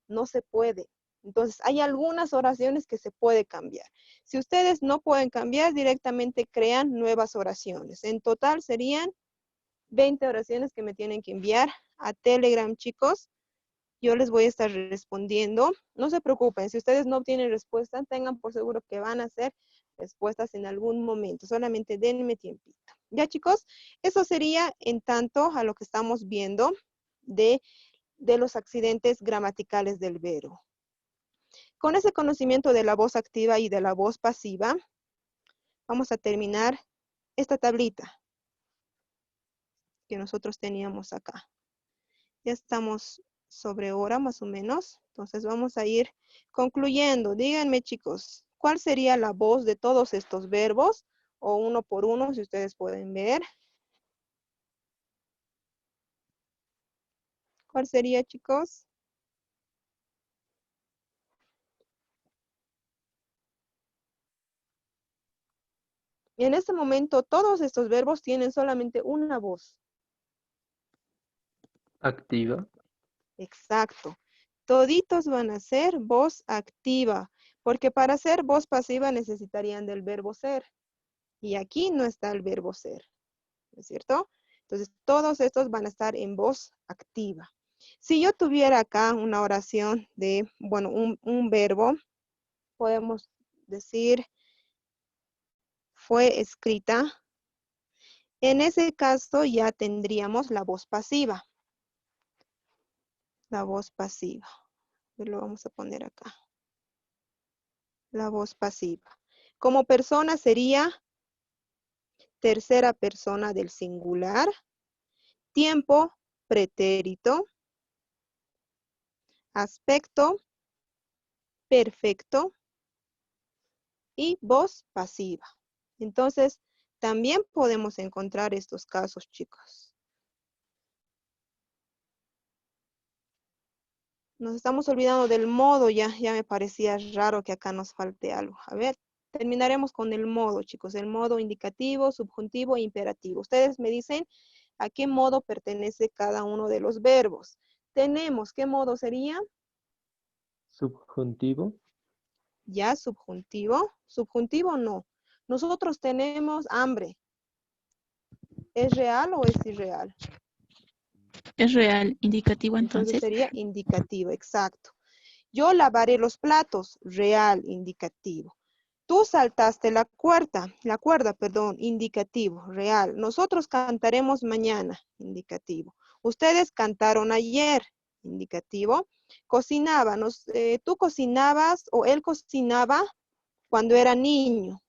no se puede. Entonces, hay algunas oraciones que se puede cambiar. Si ustedes no pueden cambiar, directamente crean nuevas oraciones. En total serían 20 oraciones que me tienen que enviar a Telegram, chicos. Yo les voy a estar respondiendo. No se preocupen, si ustedes no obtienen respuesta, tengan por seguro que van a hacer respuestas en algún momento. Solamente denme tiempito. Ya, chicos, eso sería en tanto a lo que estamos viendo de los accidentes gramaticales del verbo. Con ese conocimiento de la voz activa y de la voz pasiva, vamos a terminar esta tablita que nosotros teníamos acá. Ya estamos sobre hora más o menos. Entonces vamos a ir concluyendo. Díganme, chicos, ¿cuál sería la voz de todos estos verbos? O uno por uno, si ustedes pueden ver. ¿Cuál sería, chicos? Y en este momento todos estos verbos tienen solamente una voz. Activa. Exacto. Toditos van a ser voz activa, porque para ser voz pasiva necesitarían del verbo ser. Y aquí no está el verbo ser, ¿no es cierto? Entonces, todos estos van a estar en voz activa. Si yo tuviera acá una oración de, bueno, un verbo, podemos decir, fue escrita. En ese caso ya tendríamos la voz pasiva. La voz pasiva. Lo vamos a poner acá. La voz pasiva. Como persona sería tercera persona del singular. Tiempo, pretérito. Aspecto, perfecto. Y voz pasiva. Entonces, también podemos encontrar estos casos, chicos. Nos estamos olvidando del modo, ya me parecía raro que acá nos falte algo. A ver, terminaremos con el modo, chicos. El modo indicativo, subjuntivo e imperativo. Ustedes me dicen a qué modo pertenece cada uno de los verbos. Tenemos, ¿qué modo sería? Subjuntivo. Ya, subjuntivo. Subjuntivo no. Nosotros tenemos hambre. ¿Es real o es irreal? Es real, indicativo Entonces entonces. sería indicativo, exacto. Yo lavaré los platos, real, indicativo. Tú saltaste la cuerda, indicativo, real. Nosotros cantaremos mañana, indicativo. Ustedes cantaron ayer, indicativo. Cocinábamos, tú cocinabas o él cocinaba cuando era niño.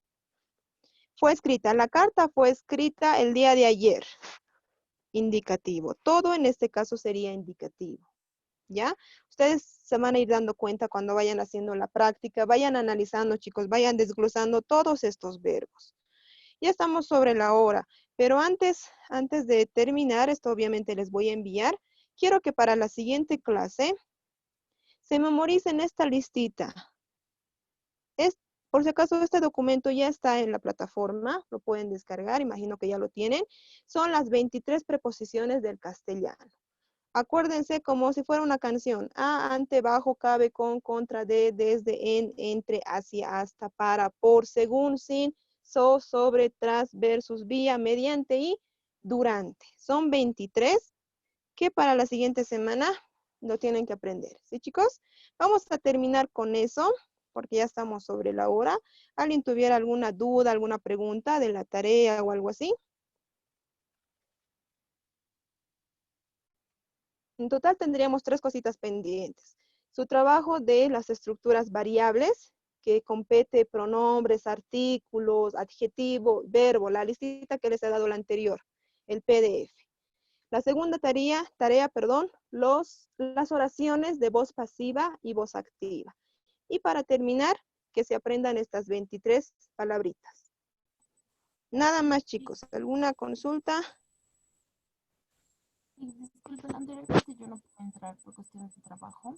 Fue escrita, la carta fue escrita el día de ayer, indicativo. Todo en este caso sería indicativo. ¿Ya? Ustedes se van a ir dando cuenta cuando vayan haciendo la práctica, vayan analizando, chicos, vayan desglosando todos estos verbos. Ya estamos sobre la hora, pero antes de terminar, esto obviamente les voy a enviar, quiero que para la siguiente clase se memoricen esta listita. Por si acaso este documento ya está en la plataforma, lo pueden descargar, imagino que ya lo tienen. Son las 23 preposiciones del castellano. Acuérdense como si fuera una canción. A, ante, bajo, cabe, con, contra, de, desde, en, entre, hacia, hasta, para, por, según, sin, sobre, tras, versus, vía, mediante y durante. Son 23 que para la siguiente semana lo tienen que aprender. ¿Sí, chicos? Vamos a terminar con eso porque ya estamos sobre la hora. ¿Alguien tuviera alguna duda, alguna pregunta de la tarea o algo así? En total tendríamos 3 cositas pendientes. Su trabajo de las estructuras variables, que compete pronombres, artículos, adjetivo, verbo, la listita que les he dado la anterior, el PDF. La segunda tarea, las oraciones de voz pasiva y voz activa. Y para terminar, que se aprendan estas 23 palabritas. Nada más, chicos. ¿Alguna consulta? Disculpen, anteriormente yo no puedo entrar por cuestiones de trabajo.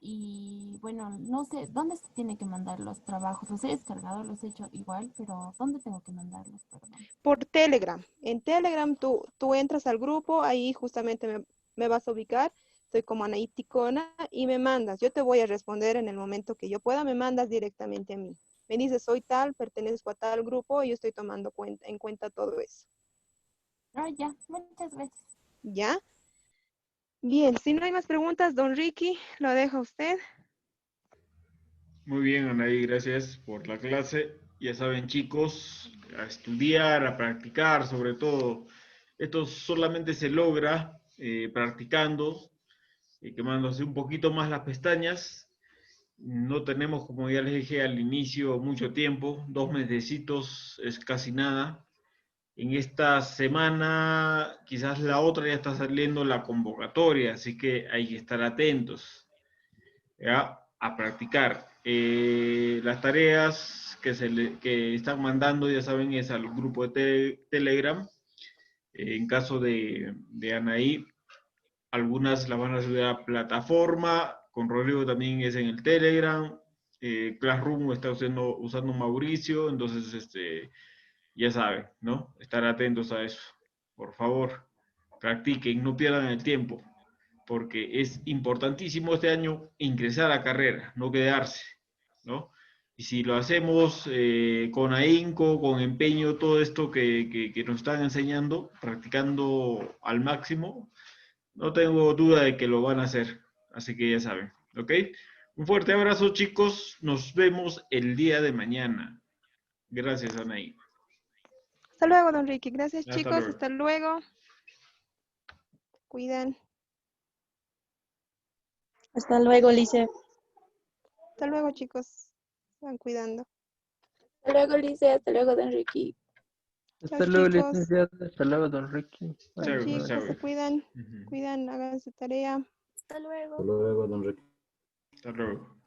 Y bueno, no sé, ¿dónde se tiene que mandar los trabajos? Los he descargado, los he hecho igual, pero ¿dónde tengo que mandarlos? Perdón. Por Telegram. En Telegram tú entras al grupo, ahí justamente me vas a ubicar. Soy como Anaí Ticona y me mandas. Yo te voy a responder en el momento que yo pueda, me mandas directamente a mí. Me dices, soy tal, pertenezco a tal grupo y yo estoy tomando en cuenta todo eso. Ah, ya, muchas gracias. ¿Ya? Bien, si no hay más preguntas, don Ricky, lo dejo a usted. Muy bien, Anaí, gracias por la clase. Ya saben, chicos, a estudiar, a practicar, sobre todo. Esto solamente se logra practicando, quemándose un poquito más las pestañas. No tenemos, como ya les dije al inicio, mucho tiempo. 2 mesecitos es casi nada. En esta semana, quizás la otra ya está saliendo la convocatoria, así que hay que estar atentos, ¿ya? A practicar. Las tareas que están mandando, ya saben, es al grupo de Telegram. En caso de Anaí, algunas las van a subir a plataforma, con Rodrigo también es en el Telegram, Classroom está usando Mauricio, entonces ya saben, ¿no? Estar atentos a eso. Por favor, practiquen, no pierdan el tiempo, porque es importantísimo este año ingresar a la carrera, no quedarse, ¿no? Y si lo hacemos con ahínco, con empeño, todo esto que nos están enseñando, practicando al máximo, no tengo duda de que lo van a hacer. Así que ya saben, ¿ok? Un fuerte abrazo, chicos. Nos vemos el día de mañana. Gracias, Anaí. Hasta luego, don Ricky. Gracias, Hasta chicos. luego. Hasta luego. Cuidan. Hasta luego, Lice. Hasta luego, chicos. Se van cuidando. Hasta luego, Lice. Hasta luego, don Ricky. Hasta Chao, luego, chicos. licenciado. Hasta luego, don Ricky. Chao, Chao, chicos. chao. Se cuidan. Cuidan, hagan su tarea. Hasta luego. Hasta luego, don Ricky. Hasta luego.